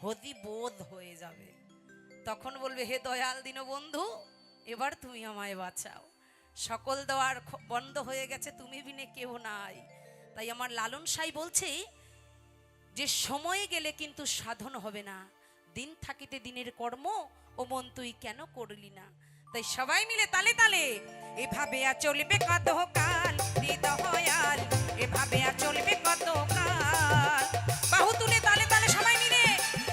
A: হদি বোধ হয়ে যাবে। তখন বলবে হে দয়াল দীনবন্ধু, এবার তুমি আমায় বাঁচাও, সকল দেওয়ার বন্ধ হয়ে গেছে, তুমি বিনে কেউ নাই। তাই আমার লালন সাই বলছে যে সময়ে গেলে কিন্তু সাধন হবে না, দিন থাকিতে দিনের কর্ম, ও মন তুই কেন করলি না। তাই সবাই মিলে তালে তালে, এভাবে আর চলবে কত কাল রে দয়াল, এভাবে আর চলবে কত কাল। বাহু তুলে তালে তালে সবাই মিলে,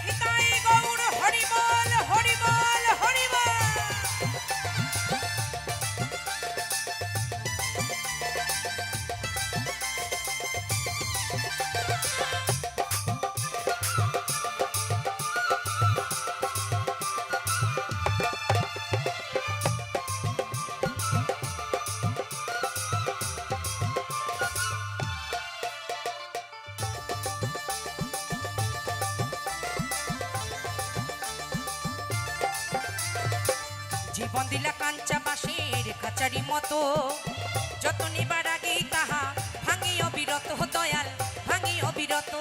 A: নিতাই গৌর হরি বল হরি বল হরি বল। জীবন দিলা কাঞ্চা বাঁশের খাঁচারি মতো, যত নিবার আগেই তাহা ভাঙি অবিরত দয়াল, ভাঙি অবিরত।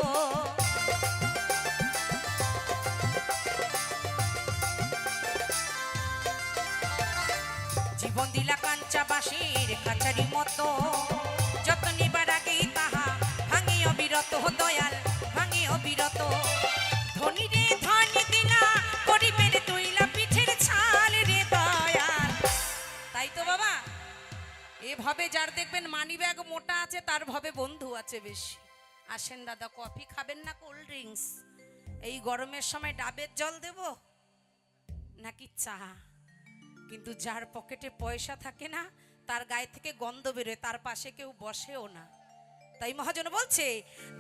A: জীবন দিলা কাঞ্চা বাঁশের খাঁচারি মতো, যত নিবার আগেই তাহা ভাঙি অবিরত দয়াল, ভাঙি অবিরত। ধনী রে ধনী দিলা, গরিবের তুইলা পিঠের ছাল রে দয়াল। তাই তো বাবা, এভাবে যার দেখবেন মানি ব্যাগ মোটা আছে, তার ভাবে বন্ধু আছে বেশি। আসেন দাদা, কফি খাবেন না কোল্ড ড্রিঙ্কস? এই গরমের সময় ডাবের জল দেব নাকি চা? কিন্তু যার পকেটে পয়সা থাকে না, তার গায়ে থেকে গন্ধ বেরোয়, তার পাশে কেউ বসেও না। তাই মহাজন বলছে,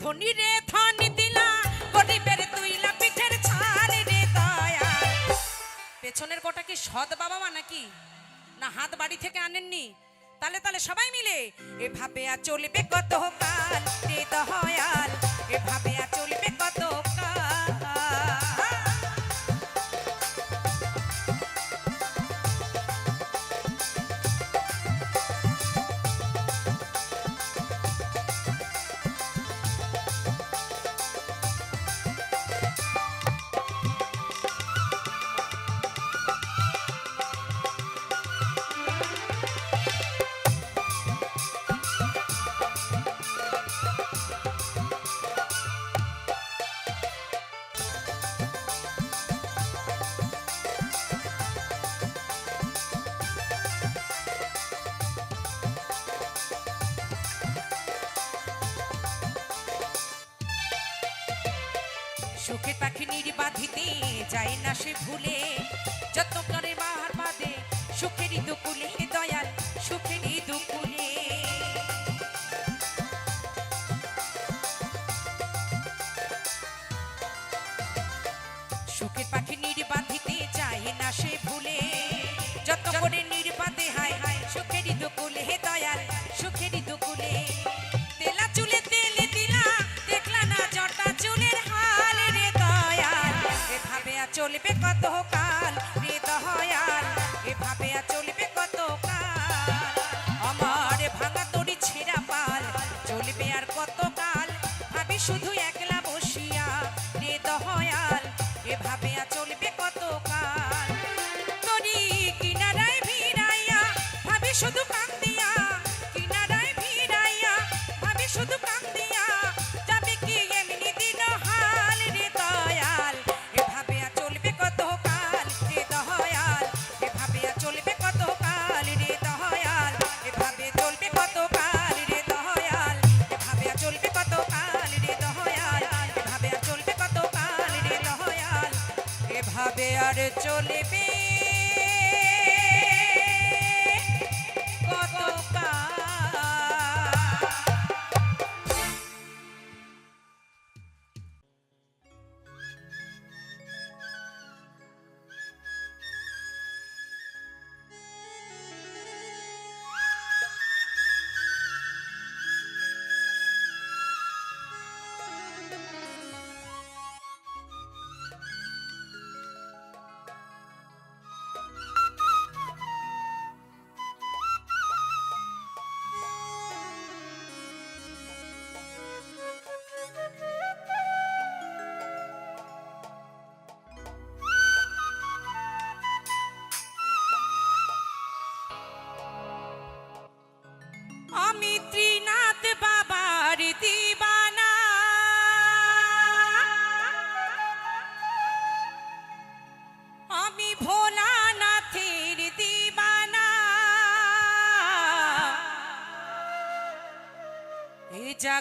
A: ধনী রে ধনী দিলা, গরিবের তুইলা পিঠের ছাল রে দয়াল। পেছনের কোটা কি সৎ বাবা মা নাকি, না হাত বাড়ি থেকে আনেননি? তালে তালে সবাই মিলে, এভাবে আর চলবে কত কাল রে দয়াল, এভাবে আর চলবে কত কাল। সুখে পাখি নির্বাধিতে যায় না সে ভুলে, যত করে বাহার বাদে সুখেরই দুকুলে দয়াল, সুখেরই দুকুলে। সুখে পাখি নির্বাধিতে যায় না সে ভুলে, যত করে নির্বাধে হায় হায় সুখেরই দুকুলে দয়াল, সুখেরই দুকুলে। তেলা চুলে তেলে দিলা, দেখলা না জটা চুলের হাল রে দয়াল, এভাবে আর চলবে কত কাল রে দয়াল, এভাবে আর চলবে কত কাল। আমার ভাঙা তরি ছেঁড়া পাল, চলবে আর কত কাল, ভাবি শুধু একলা বসিয়া রে দয়াল, এভাবে আর চলবে কত কাল। তরি কিনারায় ভিড়াইয়া, ভাবি শুধু কান্দিয়া, কিনারায় ভিড়াইয়া, ভাবি শুধু কান্দিয়া, যাবে কি এমনি দিন হাল রে দয়াল, এভাবে আর চলবে কত কাল রে দয়াল, এভাবে আর চলবে কত কাল রে দয়াল, এভাবে চলবে কত কাল রে দয়াল, এভাবে আর চলবে কত কাল রে দয়াল, এভাবে আর চলবে কত কাল রে দয়াল, এভাবে আর চলবে কত কাল।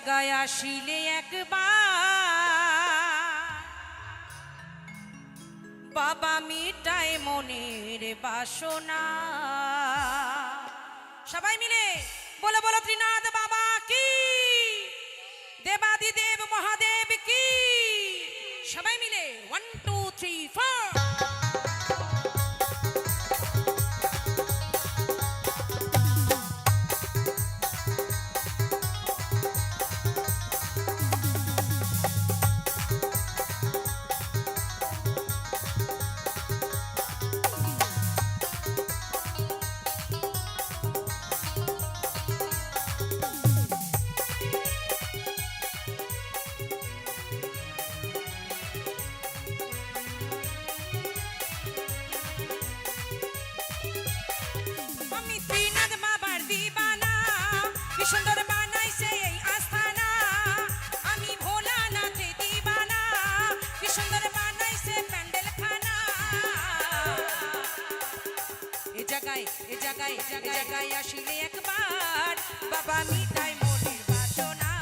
A: জায়গায় আসিলে একবার বাবা মিটায় মনের বাসনা। সবাই মিলে বলো বলো ত্রিনাথ বাবা কি, দেবাদিদেব মহাদেব কি। সবাই মিলে 1 2 3 4। সুন্দর বানাইছে এই আস্থানা, আমি ভোলানাথে দিবানা, কি সুন্দর বানাইছে প্যান্ডেল খানা। এ জায়গায় এ জায়গায় এ জায়গায় আসিলে একবার বাবা মিটাই মনের বাসনা।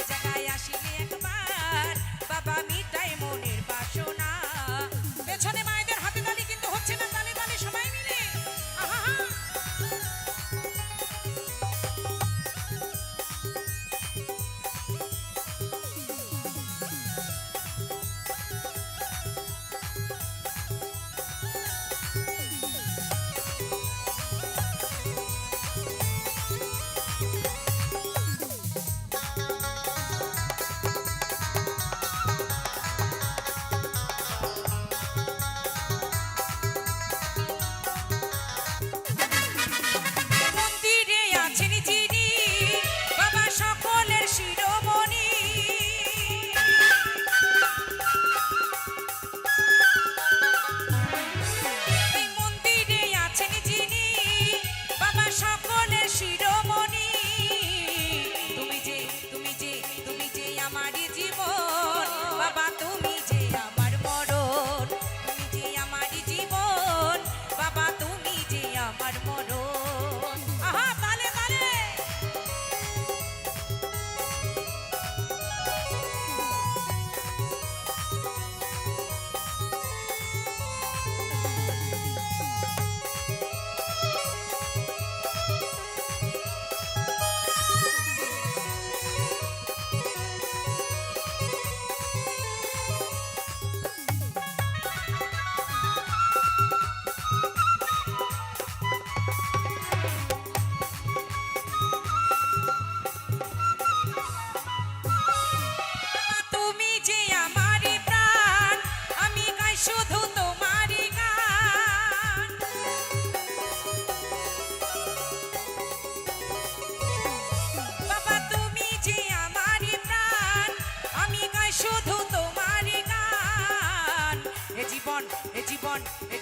A: এ জায়গায় আসিলে একবার বাবা মিটাই মনের বাসনা। পেছনে মায়েদের হাতে তালি কিন্তু হচ্ছে না, তালি তালি সবাই মিলে আহা।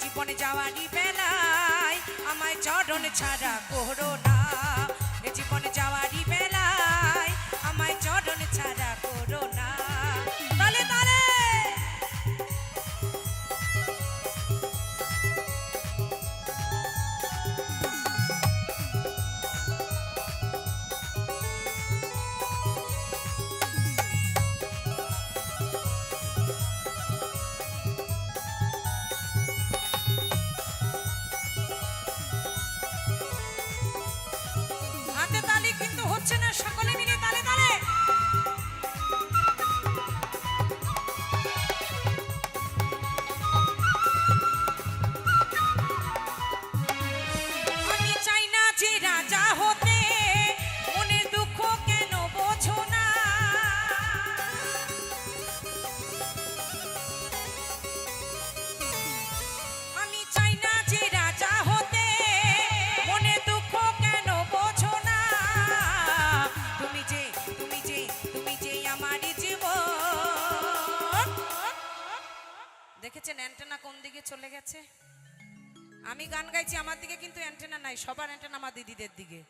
A: জীবনে যাওয়ারি বেলায় আমায় চরণ ছাড়া করো না। এ জীবনে যাওয়ারি বেলায় আমায় চরণ ছাড়া করো না। তালে তালে কিন্তু হচ্ছে না, সকলে মিলে তালে তালে। আমি চাই না যে রাজা হতে, মনের দুঃখ কেন বোঝো না। আমি চাই না যে রাজা হতে, মনের দুঃখ কেন বোঝো না। তুমি যে আমারই জীবন। দেখেছেন অ্যান্টেনা কোন দিকে চলে গেছে? আমি গান গাইছি, আমার দিকে কিন্তু অ্যান্টেনা নাই, সবার অ্যান্টেনা আমার দিদিদের দিকে।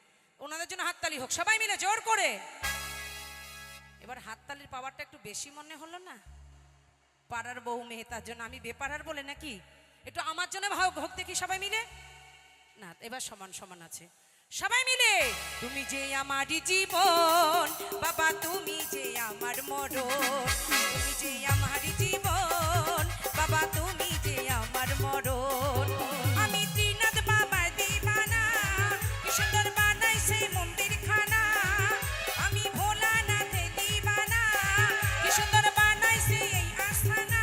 A: ওনাদের জন্য হাততালি হোক সবাই মিলে জোর করে। এবার হাততালির পাওয়ারটা একটু বেশি মনে হলো না? পাড়ার বউ মেয়ে, তার জন্য আমি বেপাড়ার বলে নাকি? একটু আমার জন্য ভাও হোক দেখি সবাই মিলে। না, এবার সমান সমান আছে। সবাই মিলে তুমি যে আমারই জীবন বাবা, তুমি যে আমার মরণ, তুমি যে আমারই জীবন বাবা, তুমি যে আমার মরণ। আমি ত্রিনাথ বাবার দিবানা, কি সুন্দর বানাইছে মন্দির খানা। আমি ভোলানাথে দিবানা, কি সুন্দর বানাইছে এই আস্থানা।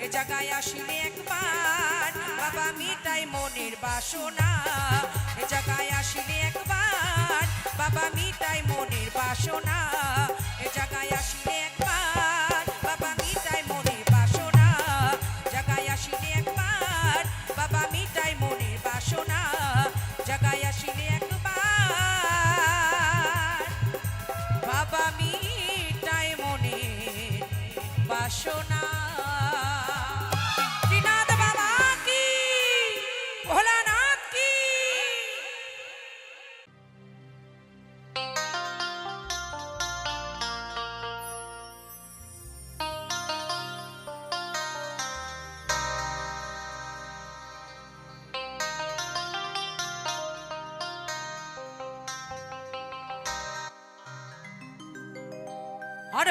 A: এ জায়গায় আসলে একবার বাবা মিটাই মনের বাসনা। এ জায়গায় আসলে একবার বাবা মিটাই মনের বাসনা। এ জায়গায় আসলে একবার বাবা মিটাই মনের বাসনা। জায়গায় আসলে একবার বাবা মিটাই মনের বাসনা। জায়গায় আসলে একবার বাবা মিটাই মনের বাসনা। ত্রিনাথ বাবা কি, ভোলানাথ কি।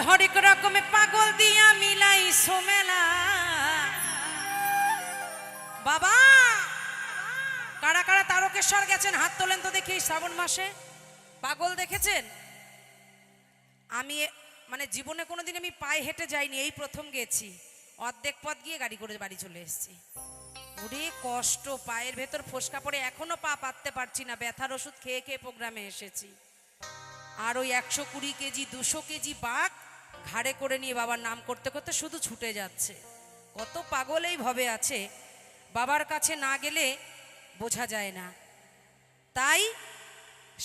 A: হরেক রকমে পাগল দিয়া মিলাই সোমেলা। বাবা কারা কারা তারকেশ্বর গেছেন হাত তোলেন তো দেখি। শ্রাবণ মাসে পাগল দেখেছেন? আমি মানে জীবনে কোনোদিন আমি পায়ে হেঁটে যাইনি, এই প্রথম গেছি। অর্ধেক পথ গিয়ে গাড়ি করে বাড়ি চলে এসেছি। ওরে কষ্ট, পায়ের ভেতর ফোসকা পড়ে এখনো পা পাততে পারছি না। ব্যথার ওষুধ খেয়ে খেয়ে প্রোগ্রামে এসেছি। আর ওই 120 কেজি 200 কেজি বাঘ ঘাড়ে করে নিয়ে বাবার নাম করতে করতে শুধু ছুটে যাচ্ছে। কত পাগল এই ভবে আছে, বাবার কাছে না গেলে বোঝা যায় না। তাই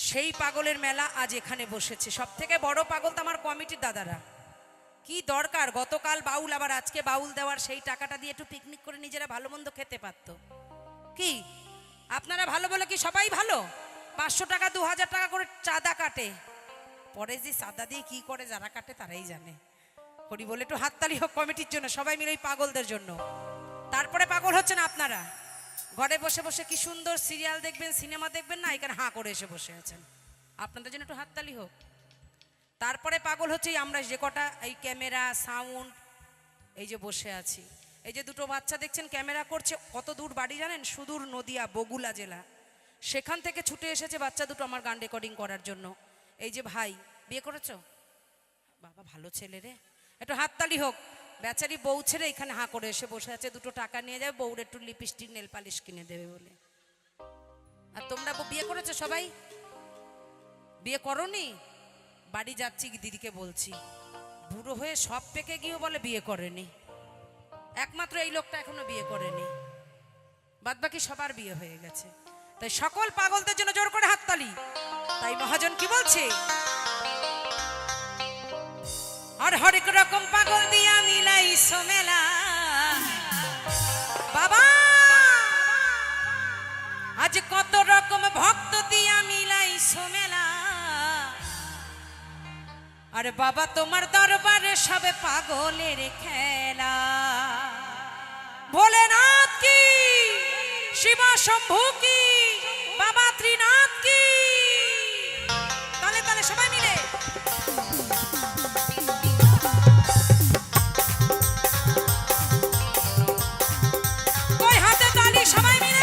A: সেই পাগলের মেলা আজ এখানে বসেছে। সব থেকে বড় পাগল তো আমার কমিটির দাদারা। কি দরকার, গতকাল বাউল আবার আজকে বাউল দেওয়ার, সেই টাকাটা দিয়ে একটু পিকনিক করে নিজেরা ভালো মন্দ খেতে পারত। কি আপনারা ভালো বলে কি সবাই ভালো? 500 টাকা 2000 টাকা করে চাঁদা কাটে, পরে যে চাঁদা দিয়ে কি করে যারা কাটে তারাই জানে। করি বলে একটু হাততালি হোক কমিটির জন্য, সবাই মিলে ওই পাগলদের জন্য। তারপরে পাগল হচ্ছেন আপনারা, ঘরে বসে বসে কি সুন্দর সিরিয়াল দেখবেন, সিনেমা দেখবেন না, এখানে হাঁ করে এসে বসে আছেন। আপনাদের জন্য একটু হাততালি হোক। তারপরে পাগল হচ্ছে আমরা যে কটা এই ক্যামেরা সাউন্ড এই যে বসে আছি। এই যে দুটো বাচ্চা দেখছেন ক্যামেরা করছে, কত দূর বাড়ি জানেন? সুদূর নদিয়া বগুলা জেলা। সেখান থেকে ছুটে এসেছে বাচ্চা দুটো আমার গান রেকর্ডিং করার জন্য। এই যে ভাই, বিয়ে করেছো? বাবা ভালো ছেলে রে, একটু হাততালি হোক। বেচারি বউ ছেড়ে এখানে হাঁ করে এসে বসে আছে, দুটো টাকা নিয়ে যাবে, বউর একটু লিপস্টিক নেল পালিশ কিনে দেবে বলে। আর তোমরা বিয়ে করেছো সবাই? বিয়ে করনি? বাড়ি যাচ্ছি দিদিকে বলছি, বুড়ো হয়ে সব পেকে গিয়েও বলে বিয়ে করেনি। একমাত্র এই লোকটা এখনো বিয়ে করেনি, বাদ বাকি সবার বিয়ে হয়ে গেছে। তাই সকল পাগলদের জন্য জোর করে হাততালি। তাই মহাজন কি বলছে? আর হরেক রকম পাগল দিয়া মিলাই সোমেলা। বাবা আজ কত রকম ভক্ত দিয়া মিলাই সোমেলা। আরে বাবা তোমার দরবারে সবে পাগলের খেলা। ভোলেনাথ কি, শিবা শম্ভু কি, বাবা ত্রিনাথ কি। তালে তালে সবাই মিলে কই হাতে তালি সবাই মিলে।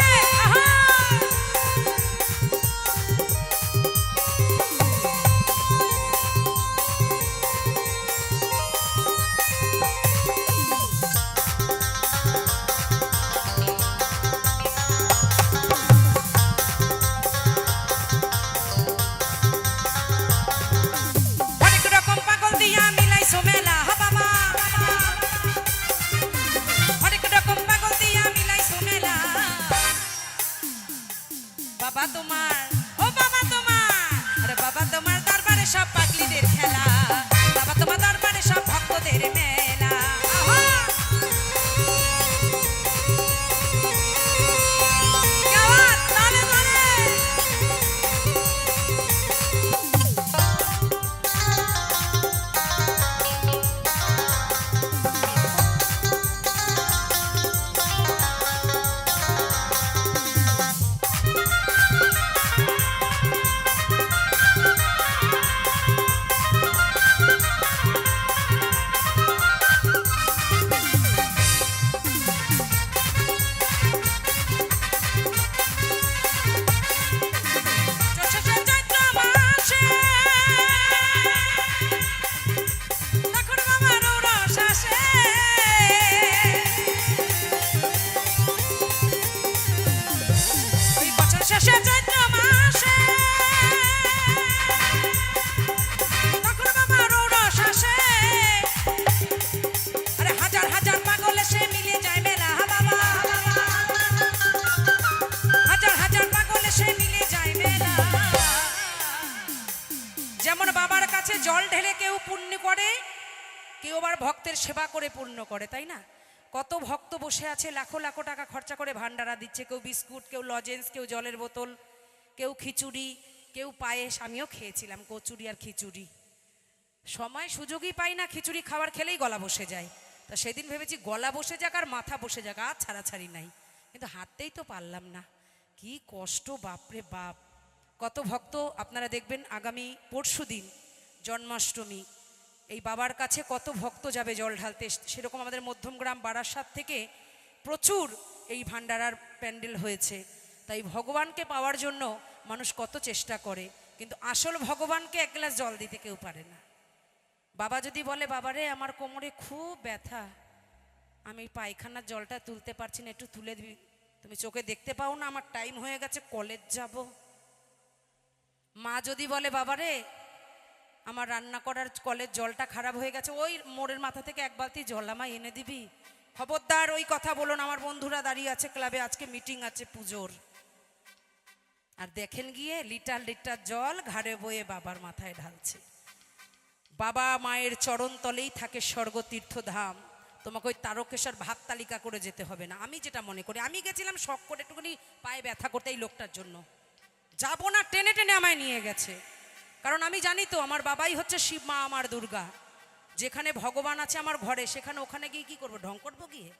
A: ভগবান ভক্তের সেবা করে পূর্ণ করে, তাই না? কত ভক্ত বসে আছে লাখো লাখো টাকা খরচা করে ভান্ডারা দিচ্ছে, কেউ বিস্কুট, কেউ লজেন্স, কেউ জলের বোতল, কেউ খিচুড়ি, কেউ পায়েস। আমিও খেয়েছিলাম কচুরি আর খিচুড়ি। সময় সুযোগই পাই না, খিচুড়ি খাবার খেলেই গলা বসে যায়। তা সেদিন ভেবেছি গলা বসে যাক আর মাথা বসে যাক, আর ছাড়াছাড়ি নাই, কিন্তু হাঁটতেই তো পারলাম না। কি কষ্ট, বাপরে বাপ। কত ভক্ত আপনারা দেখবেন আগামী পরশু দিন জন্মাষ্টমী, এই বাবার কাছে কত ভক্ত যাবে জল ঢালতে। সেরকম আমাদের মধ্যমগ্রাম বারাসাত থেকে প্রচুর এই ভান্ডারার প্যান্ডেল হয়েছে। তাই ভগবানকে পাওয়ার জন্য মানুষ কত চেষ্টা করে, কিন্তু আসল ভগবানকে এক গ্লাস জল দিতে কেউ পারে না। বাবা যদি বলে, বাবারে আমার কোমরে খুব ব্যথা, আমি পায়খানার জলটা তুলতে পারছি না, একটু তুলে দিবি। তুমি চোখে দেখতে পাও না আমার টাইম হয়ে গেছে, কলেজ যাব। মা যদি বলে, বাবারে আমার রান্না করার কলের জলটা খারাপ হয়ে গেছে, ওই মোড়ের মাথা থেকে এক বালতি জল আমায় এনে দিবি। খবরদার ওই কথা বলুন, আমার বন্ধুরা দাঁড়িয়ে আছে ক্লাবে, আজকে মিটিং আছে পুজোর। আর দেখেন গিয়ে লিটার লিটার জল ঘাড়ে বয়ে বাবার মাথায় ঢালছে। বাবা মায়ের চরণ তলেই থাকে স্বর্গতীর্থ ধাম। তোমাকে ওই তারকেশ্বর ভাত তালিকা করে যেতে হবে না। আমি যেটা মনে করি, আমি গেছিলাম শখ করে একটুখানি পায়ে ব্যথা করতে এই লোকটার জন্য, যাবো না, টেনে টেনে আমায় নিয়ে গেছে। কারণ আমি জানি তো আমার বাবাই হচ্ছে শিব, মা আমার দুর্গা। যেখানে ভগবান আছে আমার ঘরে, সেখানে ওখানে গিয়ে কি করবো, ঢং করবো গিয়ে?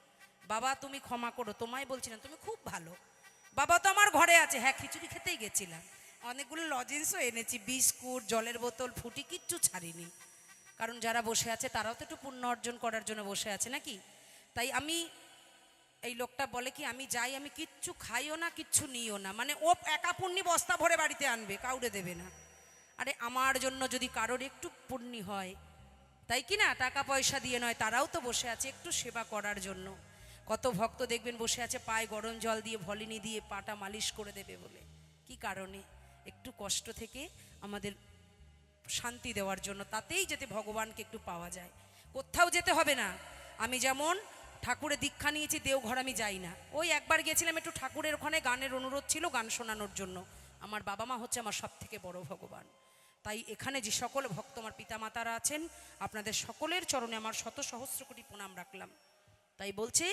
A: বাবা তুমি ক্ষমা করো, তোমায় বলছিলাম, তুমি খুব ভালো। বাবা তো আমার ঘরে আছে। হ্যাঁ, খিচুড়ি খেতেই গেছিলাম, অনেকগুলো লজেন্সও এনেছি, বিস্কুট, জলের বোতল, ফুটি কিচ্ছু ছাড়িনি। কারণ যারা বসে আছে তারাও তো একটু পুণ্য অর্জন করার জন্য বসে আছে নাকি। তাই আমি, এই লোকটা বলে কি, আমি যাই, আমি কিচ্ছু খাইও না, কিচ্ছু নিও না, মানে ও একা পুণ্যি বস্তা ভরে বাড়িতে আনবে, কাউরে দেবে না। আরে আমার জন্য যদি কারোর একটু পুণ্যি হয়, তাই কি না, টাকা পয়সা দিয়ে নয়, তারাও তো বসে আছে একটু সেবা করার জন্য। কত ভক্ত দেখবেন বসে আছে পায়ে গরম জল দিয়ে, ভলিনি দিয়ে পাটা মালিশ করে দেবে বলে। কি কারণে? একটু কষ্ট থেকে আমাদের শান্তি দেওয়ার জন্য, তাতেই যাতে ভগবানকে একটু পাওয়া যায়। কোথাও যেতে হবে না। আমি যেমন ঠাকুরের দীক্ষা নিয়েছি, দেওঘর আমি যাই না। ওই একবার গেছিলাম একটু ঠাকুরের ওখানে, গানের অনুরোধ ছিল, গান শোনানোর জন্য। আমার বাবা মা হচ্ছে আমার সব থেকে বড় ভগবান। তাই এখানে যে সকল ভক্ত আমার পিতামাতারা আছেন, আপনাদের সকলের চরণে আমার শত সহস্র কোটি প্রণাম রাখলাম। তাই বলছে,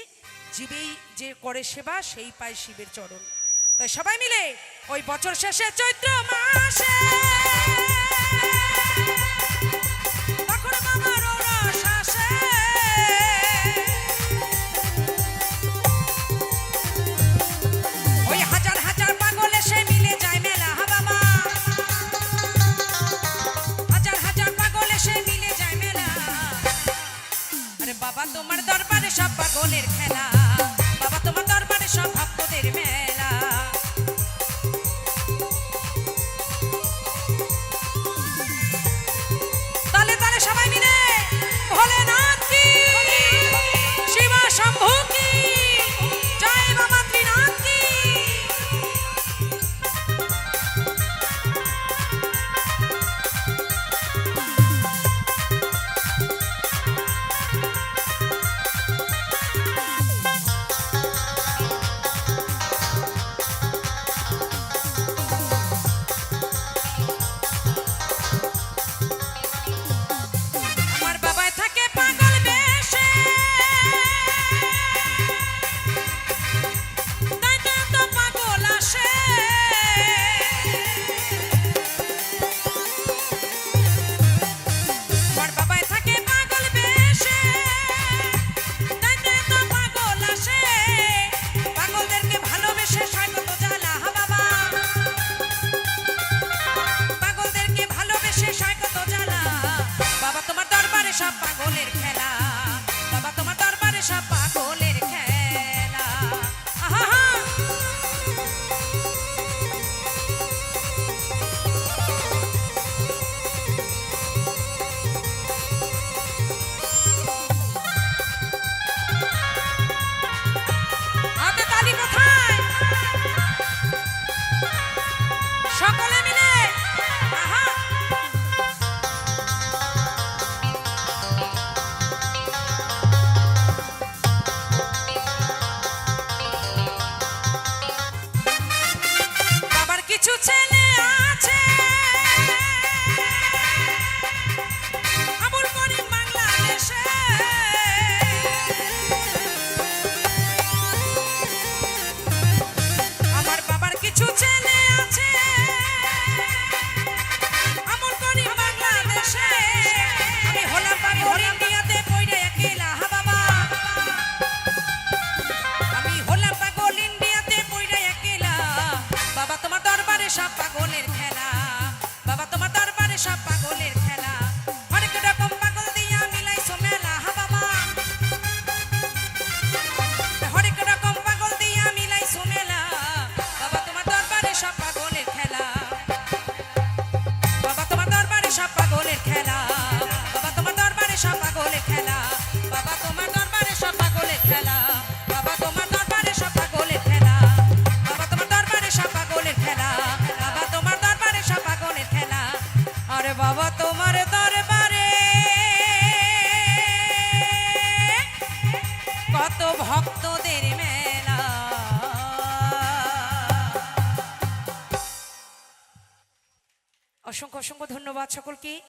A: জীবেই যে করে সেবা সেই পায় শিবের চরণ। তাই সবাই মিলে ওই বছর শেষে চৈত্র মাসে ওই হাজার হাজার পাগল এসে মিলে যায় মেলা, বাবা হাজার হাজার পাগল এসে মিলে যায় মেলা। আরে বাবা তোমার দরবারে সব পাগলের খেলা, বাবা তোমার দরবারে সব ভক্তদের মেলা। তালে তালে সবাই মিলে ভোলেনাথ কি, শিবা শম্ভু কি, জয় বাবা ত্রিনাথ কি। খেলা বাবা তোমার দরবারে সব পাগলের খেলা বাবা তোমার দরবারে সব পাগলের খেলা বাবা তোমার দরবারে সব পাগলের খেলা বাবা তোমার দরবারে সব পাগলের খেলা আরে বাবা তোমার দরবারে কত ভক্তদের মেলা। অসংখ্য অসংখ্য ধন্যবাদ সকলকে।